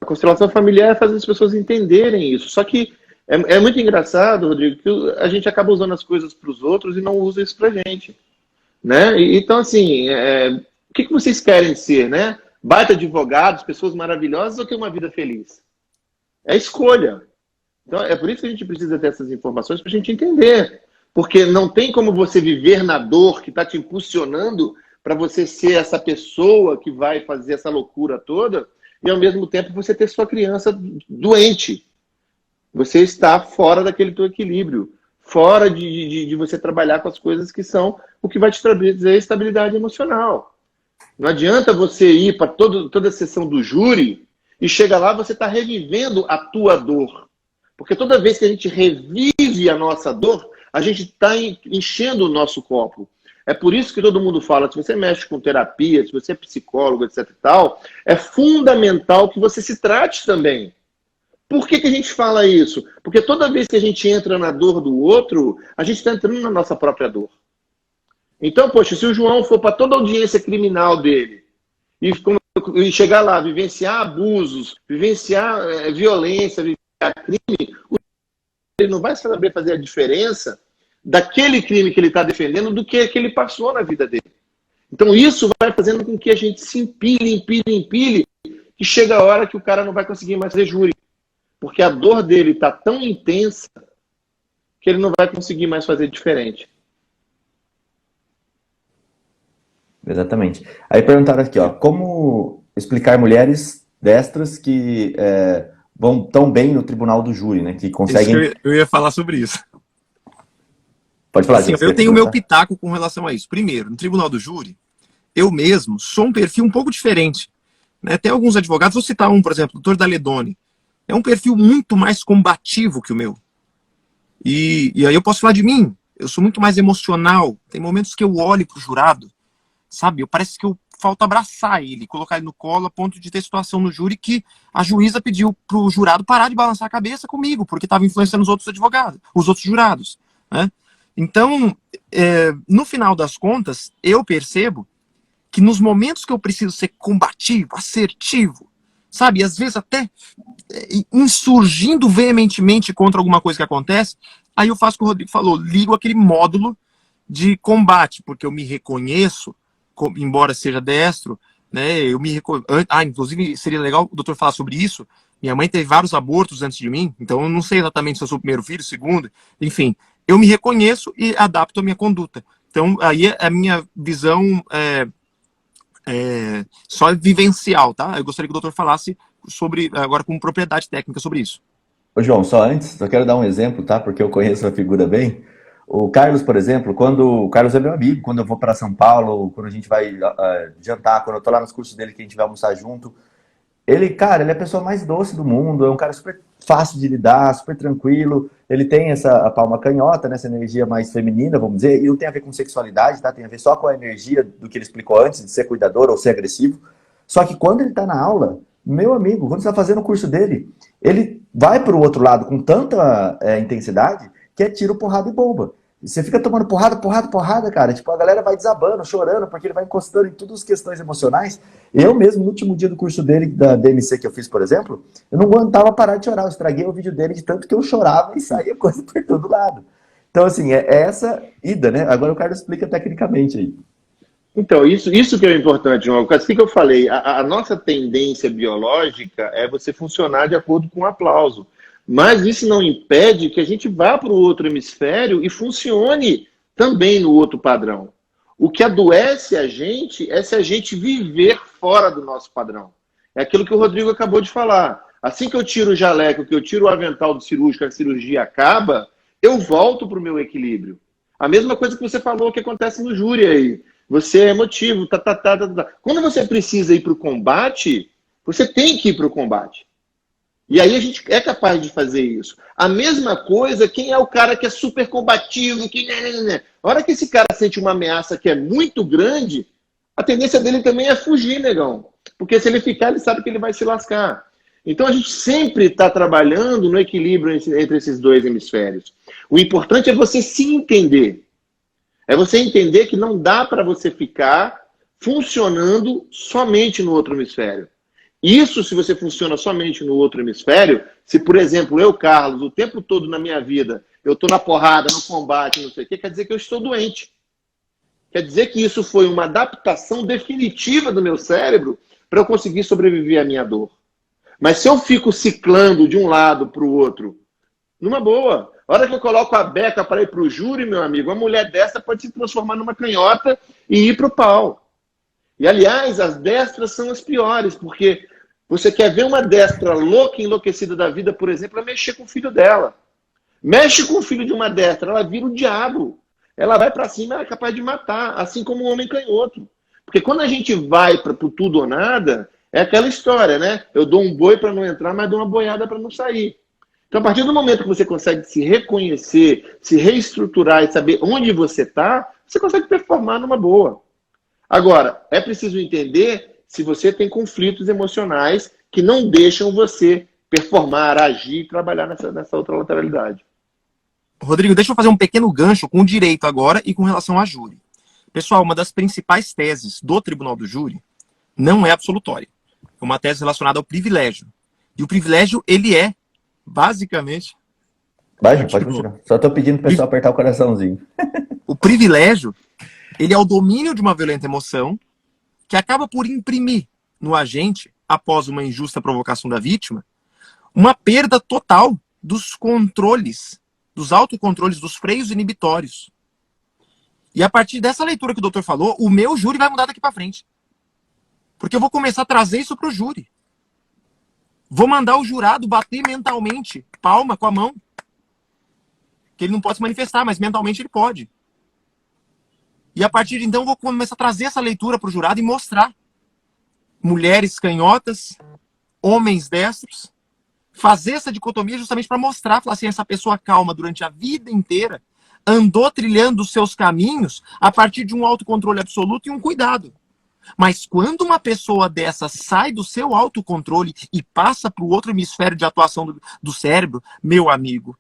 A constelação familiar faz as pessoas entenderem isso. Só que é muito engraçado, Rodrigo, que a gente acaba usando as coisas para os outros e não usa isso para a gente, né? Então, assim, o que vocês querem ser, né? Baita advogados, pessoas maravilhosas ou ter uma vida feliz? É escolha. Então, é por isso que a gente precisa ter essas informações para a gente entender. Porque não tem como você viver na dor que está te impulsionando para você ser essa pessoa que vai fazer essa loucura toda e, ao mesmo tempo, você ter sua criança doente. Você está fora daquele teu equilíbrio. Fora de você trabalhar com as coisas que são o que vai te trazer estabilidade emocional. Não adianta você ir para toda a sessão do júri e chega lá você está revivendo a tua dor. Porque toda vez que a gente revive a nossa dor, a gente está enchendo o nosso copo. É por isso que todo mundo fala, se você mexe com terapia, se você é psicólogo, etc e tal, é fundamental que você se trate também. Por que a gente fala isso? Porque toda vez que a gente entra na dor do outro, a gente está entrando na nossa própria dor. Então, poxa, se o João for para toda a audiência criminal dele e chegar lá, vivenciar abusos, vivenciar violência, vivenciar crime, ele não vai saber fazer a diferença daquele crime que ele está defendendo do que ele passou na vida dele. Então isso vai fazendo com que a gente se empilhe, que chega a hora que o cara não vai conseguir mais fazer júri. Porque a dor dele está tão intensa que ele não vai conseguir mais fazer diferente. Exatamente. Aí perguntaram aqui, ó, como explicar mulheres destras que vão tão bem no tribunal do júri, né? Que conseguem... Eu ia falar sobre isso. Pode falar, assim, eu tenho o meu pitaco com relação a isso. Primeiro, no tribunal do júri, eu mesmo sou um perfil um pouco diferente. Né? Tem alguns advogados, vou citar um, por exemplo, o doutor Daledoni. É um perfil muito mais combativo que o meu. E aí eu posso falar de mim. Eu sou muito mais emocional. Tem momentos que eu olho pro jurado, sabe? Parece que eu falta abraçar ele, colocar ele no colo, a ponto de ter situação no júri que a juíza pediu pro jurado parar de balançar a cabeça comigo, porque estava influenciando os outros advogados, os outros jurados. Né? Então, no final das contas, eu percebo que nos momentos que eu preciso ser combativo, assertivo, sabe, às vezes até insurgindo veementemente contra alguma coisa que acontece, aí eu faço o que o Rodrigo falou, ligo aquele módulo de combate, porque eu me reconheço, embora seja destro, né, inclusive seria legal o doutor falar sobre isso. Minha mãe teve vários abortos antes de mim, então eu não sei exatamente se eu sou o primeiro filho, segundo, enfim, eu me reconheço e adapto a minha conduta. Então, aí a minha visão só vivencial, tá? Eu gostaria que o doutor falasse sobre, agora com propriedade técnica sobre isso. Ô João, só antes, só quero dar um exemplo, tá? Porque eu conheço a figura bem. O Carlos, por exemplo, o Carlos é meu amigo, quando eu vou para São Paulo, quando a gente vai jantar, quando eu tô lá nos cursos dele que a gente vai almoçar junto, ele é a pessoa mais doce do mundo, é um cara super fácil de lidar, super tranquilo, ele tem a palma canhota, né, essa energia mais feminina, vamos dizer, e não tem a ver com sexualidade, tá? Tem a ver só com a energia do que ele explicou antes, de ser cuidador ou ser agressivo. Só que quando ele tá na aula, meu amigo, quando você tá fazendo o curso dele, ele vai pro outro lado com tanta intensidade que é tiro, porrada e bomba. Você fica tomando porrada, cara. Tipo, a galera vai desabando, chorando, porque ele vai encostando em todas as questões emocionais. Eu mesmo, no último dia do curso dele, da DMC que eu fiz, por exemplo, eu não aguentava parar de chorar. Eu estraguei o vídeo dele de tanto que eu chorava e saía coisa por todo lado. Então, assim, é essa ida, né? Agora o Carlos explica tecnicamente aí. Então, isso que é importante, João. Assim que eu falei, a nossa tendência biológica é você funcionar de acordo com o aplauso. Mas isso não impede que a gente vá para o outro hemisfério e funcione também no outro padrão. O que adoece a gente é se a gente viver fora do nosso padrão. É aquilo que o Rodrigo acabou de falar. Assim que eu tiro o jaleco, que eu tiro o avental do cirúrgico, a cirurgia acaba, eu volto para o meu equilíbrio. A mesma coisa que você falou que acontece no júri aí. Você é emotivo, tá. Quando você precisa ir para o combate, você tem que ir para o combate. E aí a gente é capaz de fazer isso. A mesma coisa, quem é o cara que é super combativo, que... A hora que esse cara sente uma ameaça que é muito grande, a tendência dele também é fugir, negão. Porque se ele ficar, ele sabe que ele vai se lascar. Então a gente sempre está trabalhando no equilíbrio entre esses dois hemisférios. O importante é você se entender. É você entender que não dá para você ficar funcionando somente no outro hemisfério. Isso, se você funciona somente no outro hemisfério, se, por exemplo, eu, Carlos, o tempo todo na minha vida, eu estou na porrada, no combate, não sei o quê, quer dizer que eu estou doente. Quer dizer que isso foi uma adaptação definitiva do meu cérebro para eu conseguir sobreviver à minha dor. Mas se eu fico ciclando de um lado para o outro, numa boa, a hora que eu coloco a beca para ir para o júri, meu amigo, uma mulher dessa pode se transformar numa canhota e ir para o pau. E, aliás, as destras são as piores, porque você quer ver uma destra louca, enlouquecida da vida, por exemplo, é mexer com o filho dela. Mexe com o filho de uma destra, ela vira o diabo. Ela vai para cima, ela é capaz de matar, assim como o homem canhoto. Porque quando a gente vai para o tudo ou nada, é aquela história, né? Eu dou um boi para não entrar, mas dou uma boiada para não sair. Então, a partir do momento que você consegue se reconhecer, se reestruturar e saber onde você está, você consegue performar numa boa. Agora, é preciso entender se você tem conflitos emocionais que não deixam você performar, agir e trabalhar nessa outra lateralidade. Rodrigo, deixa eu fazer um pequeno gancho com o direito agora e com relação à júri. Pessoal, uma das principais teses do Tribunal do Júri não é absolutória. É uma tese relacionada ao privilégio. E o privilégio, ele é, basicamente... Pode continuar. Só estou pedindo para o pessoal apertar o coraçãozinho. O privilégio, ele é o domínio de uma violenta emoção que acaba por imprimir no agente, após uma injusta provocação da vítima, uma perda total dos controles, dos autocontroles, dos freios inibitórios. E a partir dessa leitura que o doutor falou, o meu júri vai mudar daqui para frente. Porque eu vou começar a trazer isso para o júri. Vou mandar o jurado bater mentalmente, palma com a mão. Que ele não pode se manifestar, mas mentalmente ele pode. E a partir de então eu vou começar a trazer essa leitura para o jurado e mostrar. Mulheres canhotas, homens destros. Fazer essa dicotomia justamente para mostrar, falar assim, essa pessoa calma durante a vida inteira andou trilhando os seus caminhos a partir de um autocontrole absoluto e um cuidado. Mas quando uma pessoa dessa sai do seu autocontrole e passa para o outro hemisfério de atuação do cérebro, meu amigo,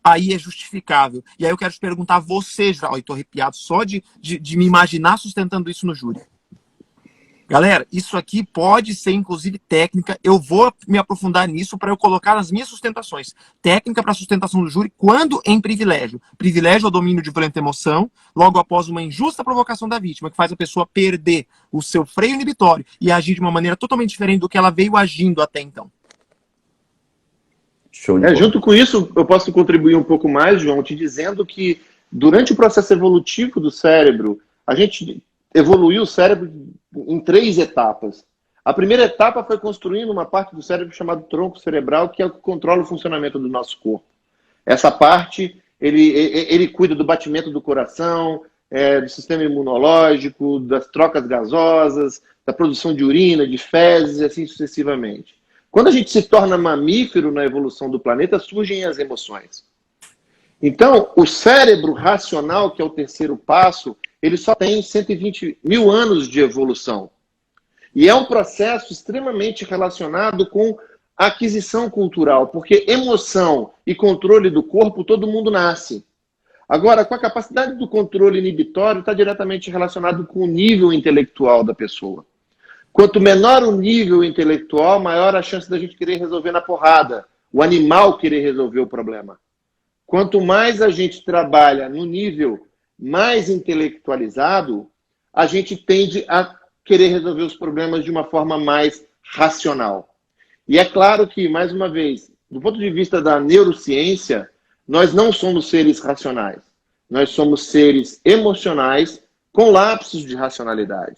aí é justificável. E aí eu quero te perguntar a você, já, estou arrepiado só de me imaginar sustentando isso no júri. Galera, isso aqui pode ser inclusive técnica, eu vou me aprofundar nisso para eu colocar nas minhas sustentações. Técnica para sustentação do júri quando em privilégio. Privilégio é o domínio de violenta emoção, logo após uma injusta provocação da vítima, que faz a pessoa perder o seu freio inibitório e agir de uma maneira totalmente diferente do que ela veio agindo até então. Junto com isso, eu posso contribuir um pouco mais, João, te dizendo que durante o processo evolutivo do cérebro, a gente evoluiu o cérebro em 3 etapas. A primeira etapa foi construindo uma parte do cérebro chamada tronco cerebral, que é o que controla o funcionamento do nosso corpo. Essa parte, ele cuida do batimento do coração, do sistema imunológico, das trocas gasosas, da produção de urina, de fezes e assim sucessivamente. Quando a gente se torna mamífero na evolução do planeta, surgem as emoções. Então, o cérebro racional, que é o terceiro passo, ele só tem 120 mil anos de evolução. E é um processo extremamente relacionado com a aquisição cultural, porque emoção e controle do corpo, todo mundo nasce. Agora, com a capacidade do controle inibitório, está diretamente relacionado com o nível intelectual da pessoa. Quanto menor o nível intelectual, maior a chance da gente querer resolver na porrada, o animal querer resolver o problema. quanto mais a gente trabalha no nível mais intelectualizado, a gente tende a querer resolver os problemas de uma forma mais racional. E é claro que, mais uma vez, do ponto de vista da neurociência, nós não somos seres racionais. Nós somos seres emocionais com lapsos de racionalidade.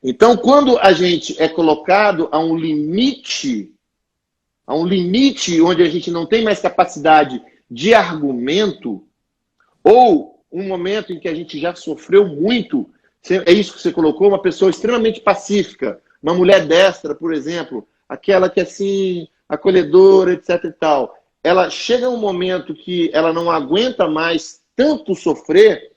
Então, quando a gente é colocado a um limite onde a gente não tem mais capacidade de argumento, ou um momento em que a gente já sofreu muito, é isso que você colocou, uma pessoa extremamente pacífica, uma mulher destra, por exemplo, aquela que é assim, acolhedora, etc e tal, ela chega um momento que ela não aguenta mais tanto sofrer,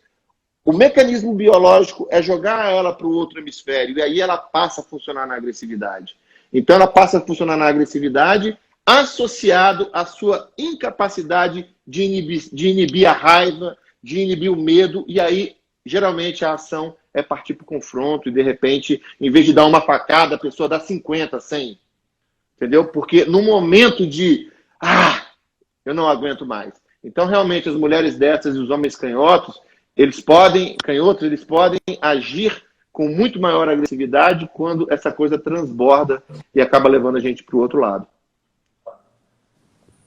o mecanismo biológico é jogar ela para o outro hemisfério, e aí ela passa a funcionar na agressividade. Então ela passa a funcionar na agressividade associado à sua incapacidade de inibir a raiva, de inibir o medo, e aí geralmente a ação é partir para o confronto, e de repente, em vez de dar uma facada, a pessoa dá 50, 100. Entendeu? Porque no momento de, eu não aguento mais. Então, realmente, as mulheres dessas e os homens canhotos, eles podem agir com muito maior agressividade quando essa coisa transborda e acaba levando a gente para o outro lado.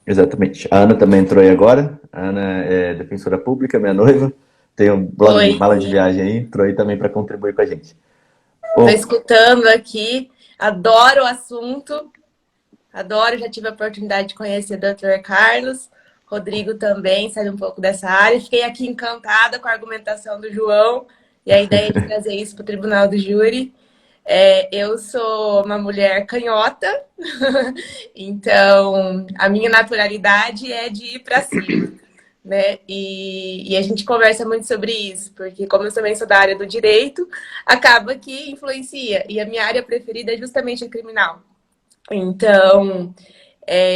Exatamente. A Ana também entrou aí agora. A Ana é defensora pública, minha noiva. Tem um blog de mala de viagem aí, entrou aí também para contribuir com a gente. Estou escutando aqui, adoro o assunto, adoro, já tive a oportunidade de conhecer o Dr. Carlos, Rodrigo também, sai um pouco dessa área. Fiquei aqui encantada com a argumentação do João e a ideia de trazer isso para o Tribunal do Júri. Eu sou uma mulher canhota, então a minha naturalidade é de ir para cima, né? E a gente conversa muito sobre isso, porque como eu também sou da área do direito, acaba que influencia. E a minha área preferida é justamente a criminal. Então,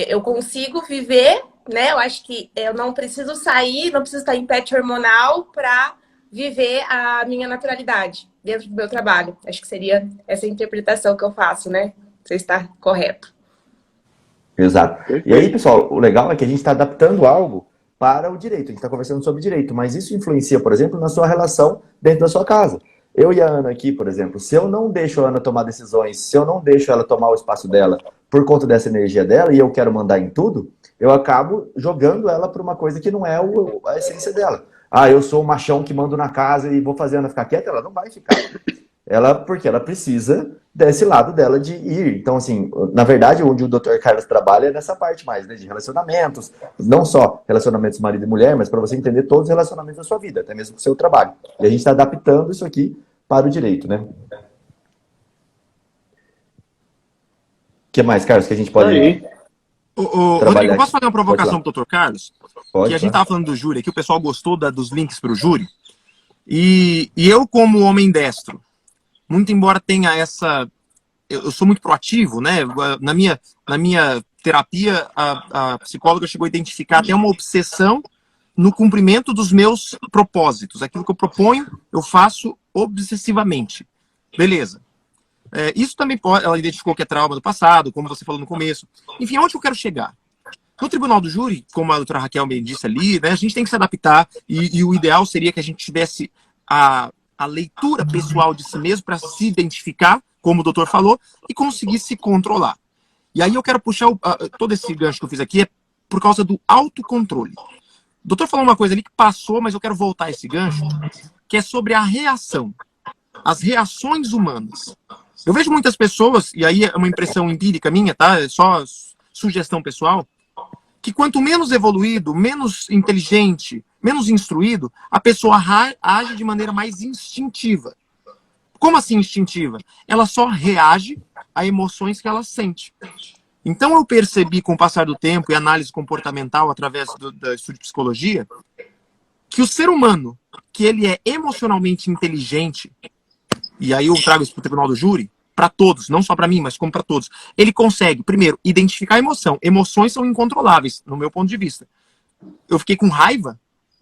eu consigo viver, né? Eu acho que eu não preciso sair, não preciso estar em PET hormonal para viver a minha naturalidade dentro do meu trabalho. Acho que seria essa interpretação que eu faço, né? Você está correto. Exato. E aí, pessoal, o legal é que a gente está adaptando algo para o direito. A gente está conversando sobre direito, mas isso influencia, por exemplo, na sua relação dentro da sua casa. Eu e a Ana aqui, por exemplo, se eu não deixo a Ana tomar decisões, se eu não deixo ela tomar o espaço dela por conta dessa energia dela e eu quero mandar em tudo, eu acabo jogando ela para uma coisa que não é a essência dela. Eu sou o machão que mando na casa e vou fazer a Ana ficar quieta, ela não vai ficar. Porque ela precisa desse lado dela de ir. Então, assim, na verdade, onde o Dr. Carlos trabalha é nessa parte mais, né, de relacionamentos, não só relacionamentos marido e mulher, mas para você entender todos os relacionamentos da sua vida, até mesmo com o seu trabalho. E a gente está adaptando isso aqui para o direito, né? O que mais, Carlos, que a gente pode... Rodrigo, posso fazer uma provocação para o Dr. Carlos? Pode, que a gente estava falando do júri aqui, o pessoal gostou dos links para o júri. E eu, como homem destro, muito embora tenha essa... Eu sou muito proativo, né? Na minha terapia, a psicóloga chegou a identificar até uma obsessão no cumprimento dos meus propósitos. Aquilo que eu proponho, eu faço obsessivamente. Beleza. Isso também ela identificou que é trauma do passado, como você falou no começo. Enfim, onde eu quero chegar? No Tribunal do Júri, como a doutora Raquel bem disse ali, né, a gente tem que se adaptar e o ideal seria que a gente tivesse a leitura pessoal de si mesmo para se identificar, como o doutor falou, e conseguir se controlar. E aí eu quero puxar todo esse gancho que eu fiz aqui é por causa do autocontrole. O doutor falou uma coisa ali que passou, mas eu quero voltar a esse gancho, que é sobre a reação. As reações humanas. Eu vejo muitas pessoas, e aí é uma impressão empírica minha, tá? É só sugestão pessoal, que quanto menos evoluído, menos inteligente, menos instruído, a pessoa age de maneira mais instintiva. Como assim instintiva? Ela só reage a emoções que ela sente. Então eu percebi com o passar do tempo e análise comportamental através do estudo de psicologia, que o ser humano, que ele é emocionalmente inteligente, e aí eu trago isso para o Tribunal do Júri, para todos, não só para mim, mas como para todos. Ele consegue, primeiro, identificar a emoção. Emoções são incontroláveis, no meu ponto de vista. Eu fiquei com raiva,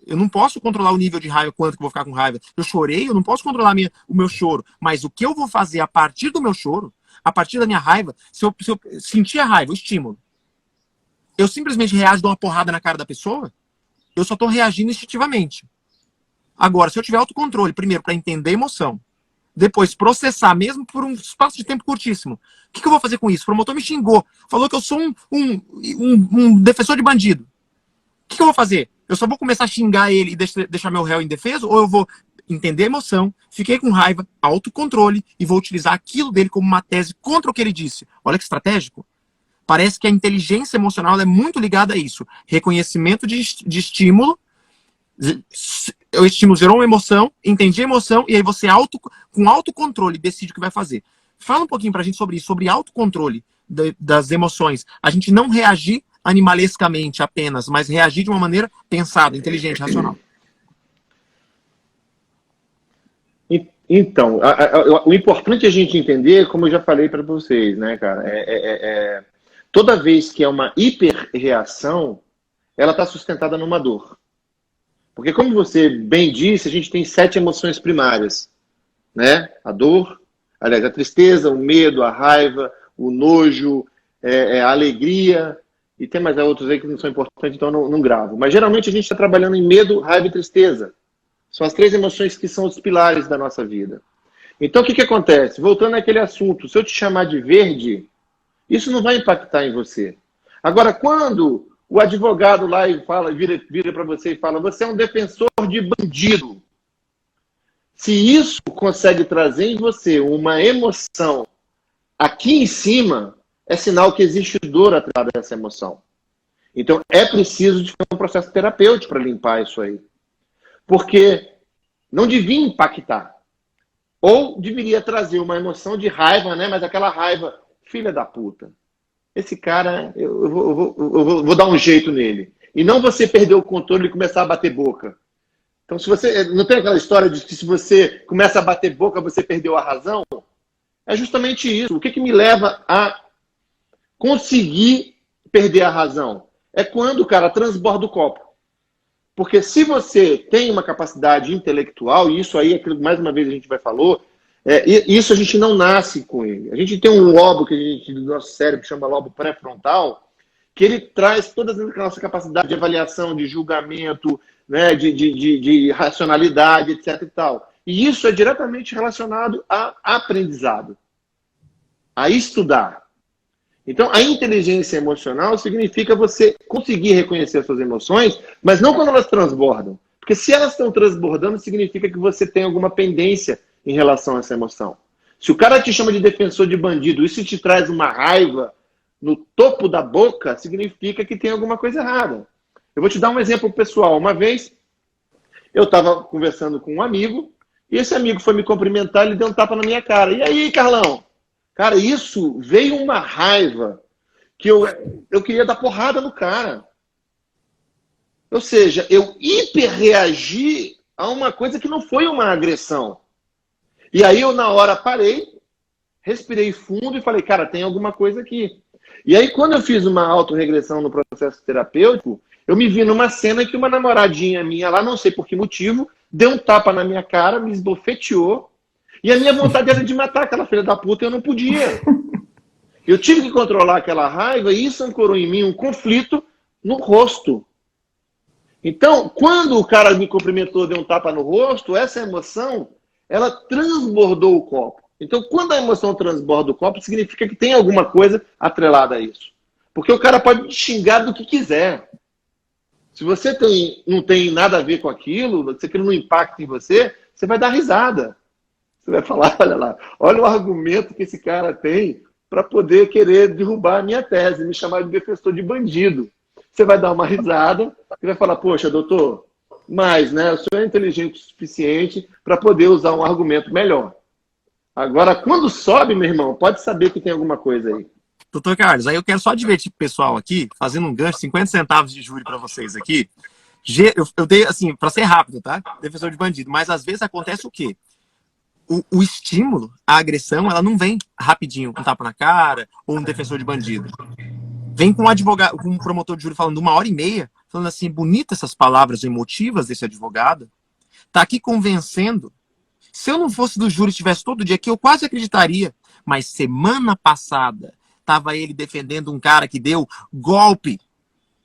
eu não posso controlar o nível de raiva, quanto que eu vou ficar com raiva. Eu chorei, eu não posso controlar o meu choro. Mas o que eu vou fazer a partir do meu choro, a partir da minha raiva, se eu sentir a raiva, o estímulo, eu simplesmente reajo, dou uma porrada na cara da pessoa, eu só estou reagindo instintivamente. Agora, se eu tiver autocontrole, primeiro, para entender a emoção, depois processar, mesmo por um espaço de tempo curtíssimo, o que eu vou fazer com isso? O promotor me xingou, falou que eu sou um defensor de bandido. O que eu vou fazer? Eu só vou começar a xingar ele e deixar meu réu indefeso? Ou eu vou entender a emoção, fiquei com raiva, autocontrole e vou utilizar aquilo dele como uma tese contra o que ele disse? Olha que estratégico. Parece que a inteligência emocional é muito ligada a isso. Reconhecimento de estímulo. O estímulo gerou uma emoção, entendi a emoção, e aí você, com autocontrole, decide o que vai fazer. Fala um pouquinho pra gente sobre isso, sobre autocontrole das emoções. A gente não reagir animalescamente apenas, mas reagir de uma maneira pensada, inteligente, racional. Então, o importante é a gente entender, como eu já falei para vocês, né, cara, toda vez que é uma hiperreação, ela está sustentada numa dor. Porque, como você bem disse, a gente tem 7 emoções primárias, né? A dor, aliás, a tristeza, o medo, a raiva, o nojo, a alegria, e tem mais outros aí que não são importantes, então não gravo. Mas, geralmente, a gente está trabalhando em medo, raiva e tristeza. São as 3 emoções que são os pilares da nossa vida. Então, o que acontece? Voltando àquele assunto, se eu te chamar de verde, isso não vai impactar em você. Agora, quando o advogado lá e vira para você e fala, você é um defensor de bandido. Se isso consegue trazer em você uma emoção aqui em cima, é sinal que existe dor atrás dessa emoção. Então, é preciso de um processo terapêutico para limpar isso aí. Porque não devia impactar. Ou deveria trazer uma emoção de raiva, né? Mas aquela raiva, filha da puta. Esse cara, eu vou dar um jeito nele. E não você perder o controle e começar a bater boca. Então, se você. Não tem aquela história de que se você começa a bater boca, você perdeu a razão? É justamente isso. O que me leva a conseguir perder a razão? É quando o cara transborda o copo. Porque se você tem uma capacidade intelectual, e isso aí, mais uma vez a gente vai falou, isso a gente não nasce com ele. A gente tem um lobo do nosso cérebro que chama lobo pré-frontal, que ele traz toda a nossa capacidade de avaliação, de julgamento, né, de racionalidade, etc. e tal. E isso é diretamente relacionado a aprendizado, a estudar. Então, a inteligência emocional significa você conseguir reconhecer suas emoções, mas não quando elas transbordam. Porque se elas estão transbordando, significa que você tem alguma pendência em relação a essa emoção. Se o cara te chama de defensor de bandido, isso te traz uma raiva no topo da boca, significa que tem alguma coisa errada. Eu vou te dar um exemplo pessoal. Uma vez, eu estava conversando com um amigo, e esse amigo foi me cumprimentar, ele deu um tapa na minha cara. E aí, Carlão? Cara, isso veio uma raiva que eu queria dar porrada no cara. Ou seja, eu hiperreagi a uma coisa que não foi uma agressão. E aí eu, na hora, parei, respirei fundo e falei, cara, tem alguma coisa aqui. E aí, quando eu fiz uma autorregressão no processo terapêutico, eu me vi numa cena que uma namoradinha minha lá, não sei por que motivo, deu um tapa na minha cara, me esbofeteou. E a minha vontade era de matar aquela filha da puta e eu não podia. Eu tive que controlar aquela raiva e isso ancorou em mim um conflito no rosto. Então, quando o cara me cumprimentou, deu um tapa no rosto, essa emoção, ela transbordou o copo. Então, quando a emoção transborda o copo, significa que tem alguma coisa atrelada a isso. Porque o cara pode te xingar do que quiser. Se você não tem nada a ver com aquilo, se aquilo não impacta em você, você vai dar risada. Você vai falar, olha lá, olha o argumento que esse cara tem para poder querer derrubar a minha tese, me chamar de defensor de bandido. Você vai dar uma risada e vai falar, poxa, doutor, mas né, o senhor é inteligente o suficiente para poder usar um argumento melhor. Agora, quando sobe, meu irmão, pode saber que tem alguma coisa aí. Doutor Carlos, aí eu quero só divertir o pessoal aqui, fazendo um gancho, 50 centavos de júri para vocês aqui. Eu dei, assim, para ser rápido, tá? Defensor de bandido. Mas às vezes acontece o quê? O estímulo, a agressão, ela não vem rapidinho, um tapa na cara ou um defensor de bandido. Vem com um advogado, com um promotor de júri falando 1h30, falando assim, bonita essas palavras emotivas desse advogado. Tá aqui convencendo. Se eu não fosse do júri e estivesse todo dia aqui, eu quase acreditaria. Mas semana passada, tava ele defendendo um cara que deu golpe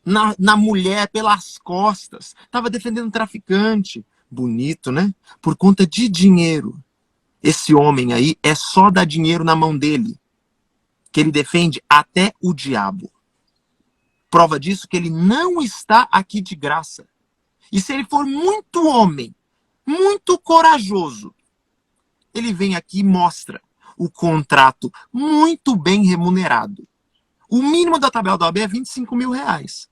na mulher pelas costas, estava defendendo um traficante. Bonito, né? Por conta de dinheiro. Esse homem aí é só dar dinheiro na mão dele, que ele defende até o diabo. Prova disso que ele não está aqui de graça. E se ele for muito homem, muito corajoso, ele vem aqui e mostra o contrato muito bem remunerado. O mínimo da tabela da OAB é 25 mil reais.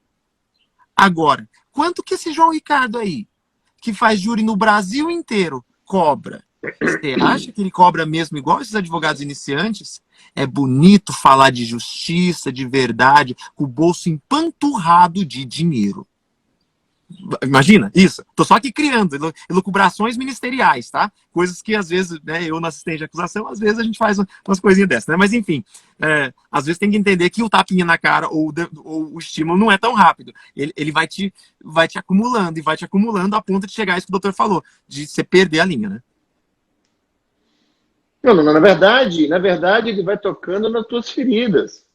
Agora, quanto que esse João Ricardo aí, que faz júri no Brasil inteiro, cobra? Você acha que ele cobra mesmo igual esses advogados iniciantes? É bonito falar de justiça, de verdade, com o bolso empanturrado de dinheiro. Imagina isso. Tô só aqui criando elucubrações ministeriais, tá? Coisas que às vezes, né, eu na assistente de acusação, às vezes a gente faz umas coisinhas dessas, né? Mas enfim, às vezes tem que entender que o tapinha na cara ou o estímulo não é tão rápido. Ele vai te acumulando e vai te acumulando a ponto de chegar a isso que o doutor falou, de você perder a linha, né? Não, na verdade, ele vai tocando nas tuas feridas.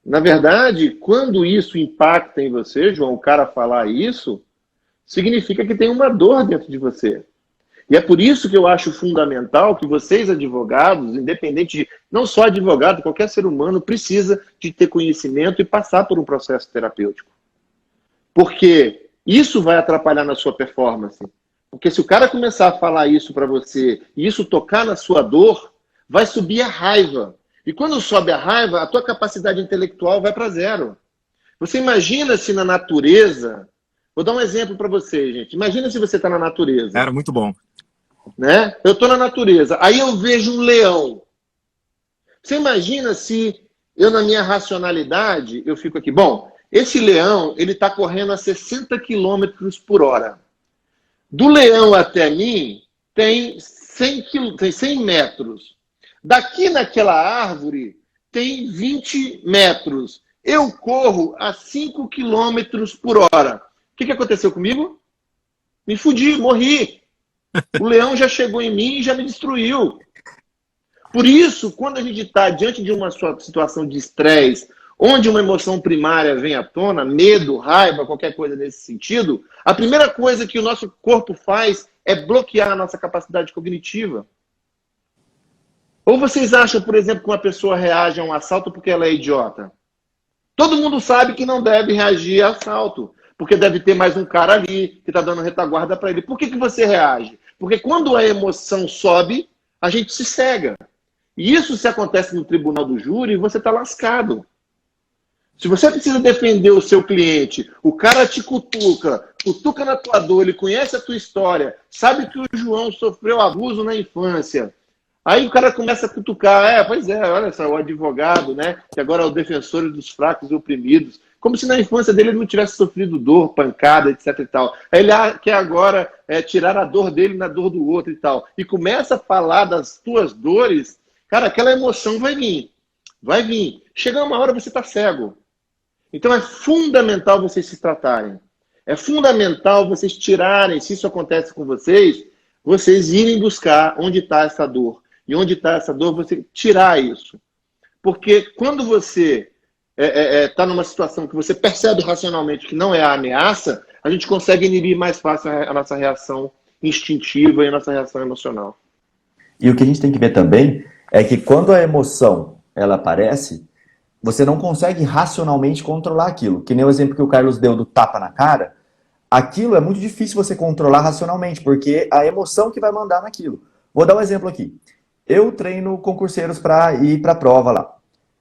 Na verdade, quando isso impacta em você, João, o cara falar isso, significa que tem uma dor dentro de você. E é por isso que eu acho fundamental que vocês, advogados, independente de, não só advogado, qualquer ser humano precisa de ter conhecimento e passar por um processo terapêutico. Porque isso vai atrapalhar na sua performance. Porque se o cara começar a falar isso para você e isso tocar na sua dor, vai subir a raiva. E quando sobe a raiva, a tua capacidade intelectual vai para zero. Você imagina se na natureza... Vou dar um exemplo para você, gente. Imagina se você está na natureza. Era muito bom. Né? Eu estou na natureza. Aí eu vejo um leão. Você imagina se eu, na minha racionalidade, eu fico aqui. Bom, esse leão, ele está correndo a 60 km por hora. Do leão até mim, tem 100 metros. Daqui naquela árvore, tem 20 metros. Eu corro a 5 km por hora. O que aconteceu comigo? Me fudi, morri. O leão já chegou em mim e já me destruiu. Por isso, quando a gente está diante de uma situação de estresse, onde uma emoção primária vem à tona, medo, raiva, qualquer coisa nesse sentido, a primeira coisa que o nosso corpo faz é bloquear a nossa capacidade cognitiva. Ou vocês acham, por exemplo, que uma pessoa reage a um assalto porque ela é idiota? Todo mundo sabe que não deve reagir a assalto, porque deve ter mais um cara ali que está dando retaguarda para ele. Por que você reage? Porque quando a emoção sobe, a gente se cega. E isso, se acontece no tribunal do júri, você está lascado. Se você precisa defender o seu cliente, o cara te cutuca na tua dor, ele conhece a tua história, sabe que o João sofreu abuso na infância. Aí o cara começa a cutucar, pois é, olha só, o advogado, né, que agora é o defensor dos fracos e oprimidos, como se na infância dele ele não tivesse sofrido dor, pancada, etc e tal. Aí ele quer agora tirar a dor dele na dor do outro e tal. E começa a falar das tuas dores, cara, aquela emoção vai vir. Vai vir. Chega uma hora você está cego. Então é fundamental vocês se tratarem. É fundamental vocês tirarem, se isso acontece com vocês irem buscar onde está essa dor. E onde está essa dor, você tirar isso. Porque quando você está numa situação que você percebe racionalmente que não é a ameaça, a gente consegue inibir mais fácil a nossa reação instintiva e a nossa reação emocional. E o que a gente tem que ver também é que quando a emoção ela aparece, você não consegue racionalmente controlar aquilo. Que nem o exemplo que o Carlos deu do tapa na cara, aquilo é muito difícil você controlar racionalmente, porque a emoção que vai mandar naquilo. Vou dar um exemplo aqui. Eu treino concurseiros para ir para a prova lá.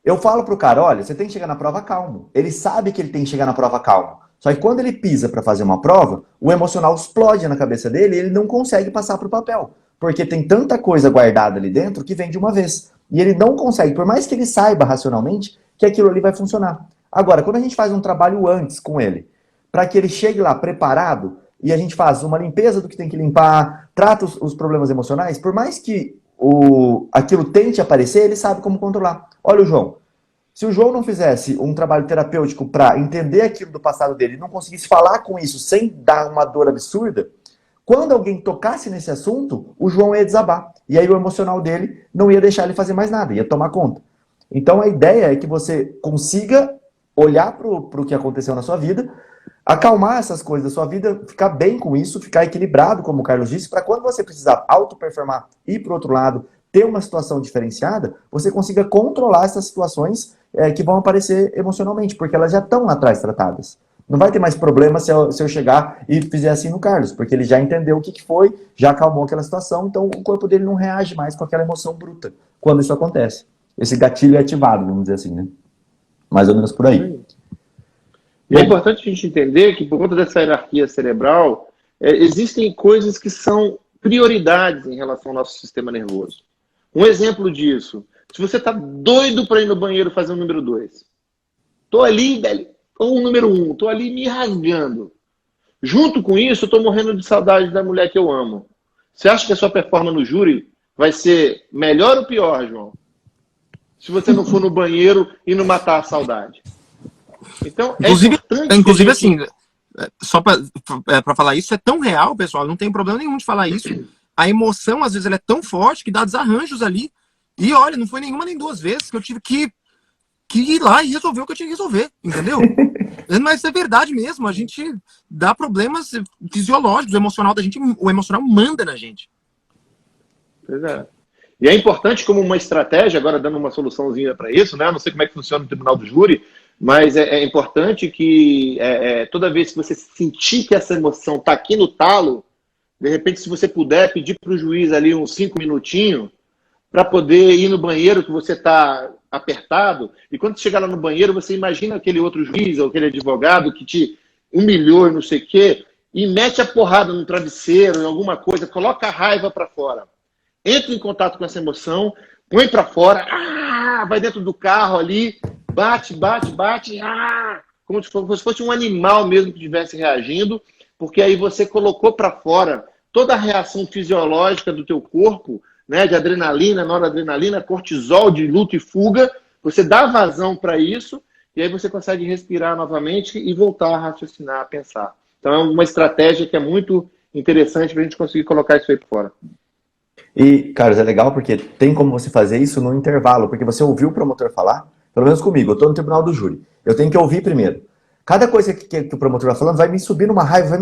Eu falo pro cara, olha, você tem que chegar na prova calmo. Ele sabe que ele tem que chegar na prova calmo. Só que quando ele pisa para fazer uma prova, o emocional explode na cabeça dele e ele não consegue passar pro papel. Porque tem tanta coisa guardada ali dentro que vem de uma vez. E ele não consegue, por mais que ele saiba racionalmente, que aquilo ali vai funcionar. Agora, quando a gente faz um trabalho antes com ele, para que ele chegue lá preparado, e a gente faz uma limpeza do que tem que limpar, trata os problemas emocionais, por mais que aquilo tente aparecer, ele sabe como controlar. Olha o João. Se o João não fizesse um trabalho terapêutico para entender aquilo do passado dele e não conseguisse falar com isso sem dar uma dor absurda, quando alguém tocasse nesse assunto, o João ia desabar. E aí o emocional dele não ia deixar ele fazer mais nada, ia tomar conta. Então a ideia é que você consiga olhar para o que aconteceu na sua vida, acalmar essas coisas da sua vida, ficar bem com isso, ficar equilibrado, como o Carlos disse, para quando você precisar auto-performar e ir para o outro lado, ter uma situação diferenciada, você consiga controlar essas situações que vão aparecer emocionalmente, porque elas já estão lá atrás tratadas. Não vai ter mais problema se eu chegar e fizer assim no Carlos, porque ele já entendeu o que foi, já acalmou aquela situação, então o corpo dele não reage mais com aquela emoção bruta quando isso acontece. Esse gatilho é ativado, vamos dizer assim, né? Mais ou menos por aí. E é importante a gente entender que, por conta dessa hierarquia cerebral, existem coisas que são prioridades em relação ao nosso sistema nervoso. Um exemplo disso, se você está doido para ir no banheiro fazer um número 2, tô ali, velho, ou um número 1, tô ali me rasgando. Junto com isso, eu tô morrendo de saudade da mulher que eu amo. Você acha que a sua performance no júri vai ser melhor ou pior, João? Se você não for no banheiro e não matar a saudade. Então, inclusive assim, só para falar isso, é tão real, pessoal, não tem problema nenhum de falar isso. A emoção, às vezes, ela é tão forte que dá desarranjos ali. E olha, não foi nenhuma nem duas vezes que eu tive que ir lá e resolver o que eu tinha que resolver, entendeu? Mas é verdade mesmo, a gente dá problemas fisiológicos, o emocional da gente, o emocional manda na gente. Pois é. E é importante como uma estratégia, agora dando uma soluçãozinha para isso, né? Não sei como é que funciona o tribunal do júri, mas é importante que toda vez que você sentir que essa emoção está aqui no talo, de repente, se você puder pedir para o juiz ali uns 5 minutinhos para poder ir no banheiro que você está apertado, e quando chegar lá no banheiro, você imagina aquele outro juiz ou aquele advogado que te humilhou e não sei o quê, e mete a porrada no travesseiro, em alguma coisa, coloca a raiva para fora. Entra em contato com essa emoção, põe para fora, vai dentro do carro ali, bate, como se fosse um animal mesmo que estivesse reagindo, porque aí você colocou para fora toda a reação fisiológica do teu corpo, né, de adrenalina, noradrenalina, cortisol, de luta e fuga, você dá vazão para isso, e aí você consegue respirar novamente e voltar a raciocinar, a pensar. Então é uma estratégia que é muito interessante para a gente conseguir colocar isso aí para fora. E, Carlos, é legal porque tem como você fazer isso no intervalo, porque você ouviu o promotor falar, pelo menos comigo, eu estou no tribunal do júri, eu tenho que ouvir primeiro. Cada coisa que o promotor vai falando vai me subir numa raiva,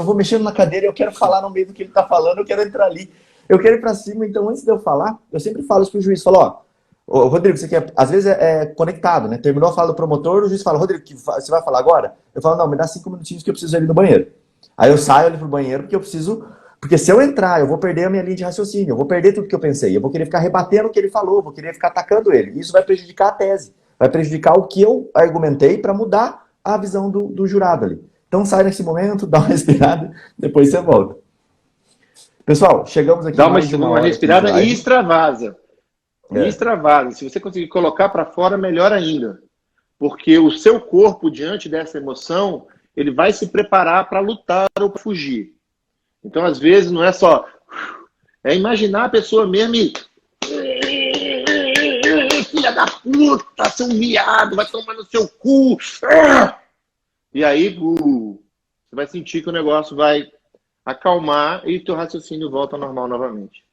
eu vou mexendo na cadeira, eu quero falar no meio do que ele está falando, eu quero entrar ali, eu quero ir para cima. Então, antes de eu falar, eu sempre falo isso pro juiz, falo, ó, Rodrigo, você quer, às vezes é conectado, né? Terminou a fala do promotor, o juiz fala, Rodrigo, você vai falar agora? Eu falo, não, me dá 5 minutinhos que eu preciso ir ali no banheiro. Aí eu saio ali pro banheiro porque eu preciso, porque se eu entrar, eu vou perder a minha linha de raciocínio, eu vou perder tudo que eu pensei, eu vou querer ficar rebatendo o que ele falou, vou querer ficar atacando ele. Isso vai prejudicar a tese, vai prejudicar o que eu argumentei para mudar a visão do jurado ali. Então sai nesse momento, dá uma respirada, depois você volta. Pessoal, chegamos aqui... Dá uma respirada e extravasa. E extravasa. Se você conseguir colocar para fora, melhor ainda. Porque o seu corpo, diante dessa emoção, ele vai se preparar para lutar ou para fugir. Então, às vezes, não é só... É imaginar a pessoa mesmo e... Filha da puta, seu viado, vai tomar no seu cu. E aí, você vai sentir que o negócio vai acalmar e teu raciocínio volta ao normal novamente.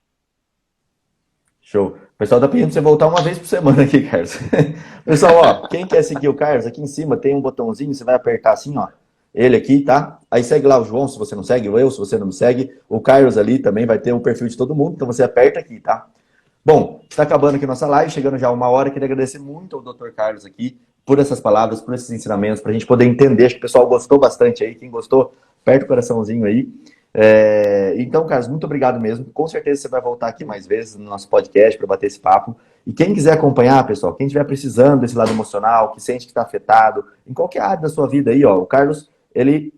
Show. O pessoal tá pedindo pra você voltar uma vez por semana aqui, Carlos. Pessoal, ó, quem quer seguir o Carlos, aqui em cima tem um botãozinho, você vai apertar assim, ó. Ele aqui, tá? Aí segue lá o João, se você não segue, ou eu, se você não me segue. O Carlos ali também vai ter o perfil de todo mundo, então você aperta aqui, tá? Bom, está acabando aqui nossa live, chegando já 1 hora. Queria agradecer muito ao Dr. Carlos aqui por essas palavras, por esses ensinamentos, pra gente poder entender. Acho que o pessoal gostou bastante aí. Quem gostou, aperta o coraçãozinho aí. Então, Carlos, muito obrigado mesmo. Com certeza você vai voltar aqui mais vezes no nosso podcast para bater esse papo. E quem quiser acompanhar, pessoal, quem estiver precisando desse lado emocional, que sente que está afetado, em qualquer área da sua vida aí, ó, o Carlos, ele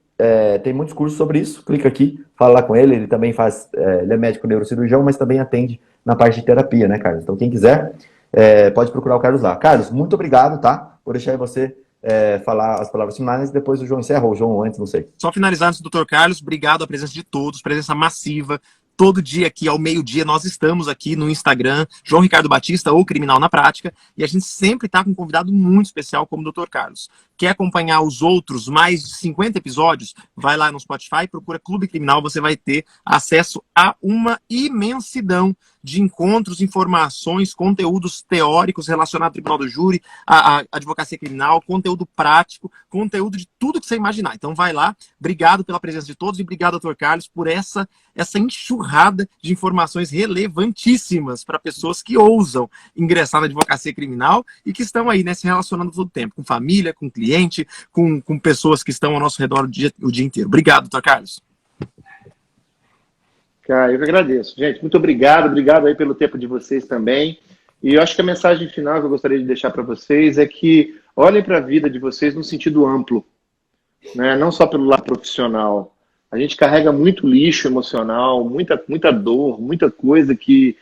tem muitos cursos sobre isso. Clica aqui, fala lá com ele. Ele também faz, ele é médico neurocirurgião, mas também atende na parte de terapia, né, Carlos? Então, quem quiser, pode procurar o Carlos lá. Carlos, muito obrigado, tá? Vou deixar aí você falar as palavras finais, depois o João encerra, ou o João antes, não sei. Só finalizar antes do Dr. Carlos, obrigado a presença de todos, presença massiva. Todo dia aqui, ao meio-dia, nós estamos aqui no Instagram, João Ricardo Batista, ou Criminal na Prática, e a gente sempre está com um convidado muito especial como o Dr. Carlos. quer acompanhar os outros mais de 50 episódios, vai lá no Spotify, procura Clube Criminal, você vai ter acesso a uma imensidão de encontros, informações, conteúdos teóricos relacionados ao Tribunal do Júri, à advocacia criminal, conteúdo prático, conteúdo de tudo que você imaginar. Então vai lá, obrigado pela presença de todos e obrigado, Dr. Carlos, por essa enxurrada de informações relevantíssimas para pessoas que ousam ingressar na advocacia criminal e que estão aí, né, se relacionando todo o tempo, com família, com cliente, com pessoas que estão ao nosso redor o dia inteiro. Obrigado, Dr. Carlos. Cara, eu que agradeço. Gente, muito obrigado aí pelo tempo de vocês também. E eu acho que a mensagem final que eu gostaria de deixar para vocês é que olhem para a vida de vocês no sentido amplo, né? Não só pelo lado profissional. A gente carrega muito lixo emocional, muita dor, muita coisa que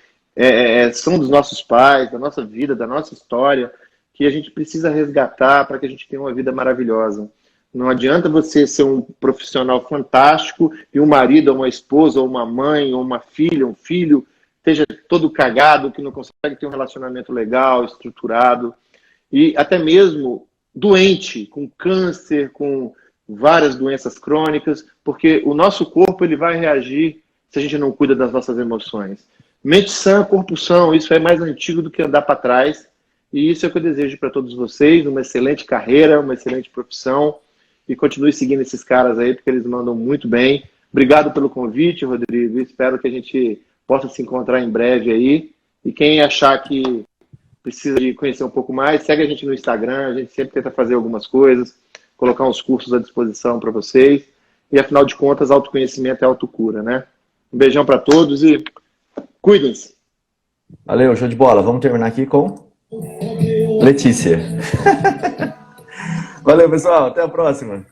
são dos nossos pais, da nossa vida, da nossa história, que a gente precisa resgatar para que a gente tenha uma vida maravilhosa. Não adianta você ser um profissional fantástico e um marido, ou uma esposa, ou uma mãe, ou uma filha, um filho, esteja todo cagado, que não consegue ter um relacionamento legal, estruturado, e até mesmo doente, com câncer, com várias doenças crônicas, porque o nosso corpo ele vai reagir se a gente não cuida das nossas emoções. Mente sã, corpo são, isso é mais antigo do que andar para trás, e isso é o que eu desejo para todos vocês, uma excelente carreira, uma excelente profissão, e continue seguindo esses caras aí, porque eles mandam muito bem. Obrigado pelo convite, Rodrigo. Espero que a gente possa se encontrar em breve aí. E quem achar que precisa de conhecer um pouco mais, segue a gente no Instagram. A gente sempre tenta fazer algumas coisas, colocar uns cursos à disposição para vocês. E, afinal de contas, autoconhecimento é autocura, né? Um beijão para todos e cuidem-se. Valeu, show de bola. Vamos terminar aqui com Letícia. Valeu, pessoal. Até a próxima.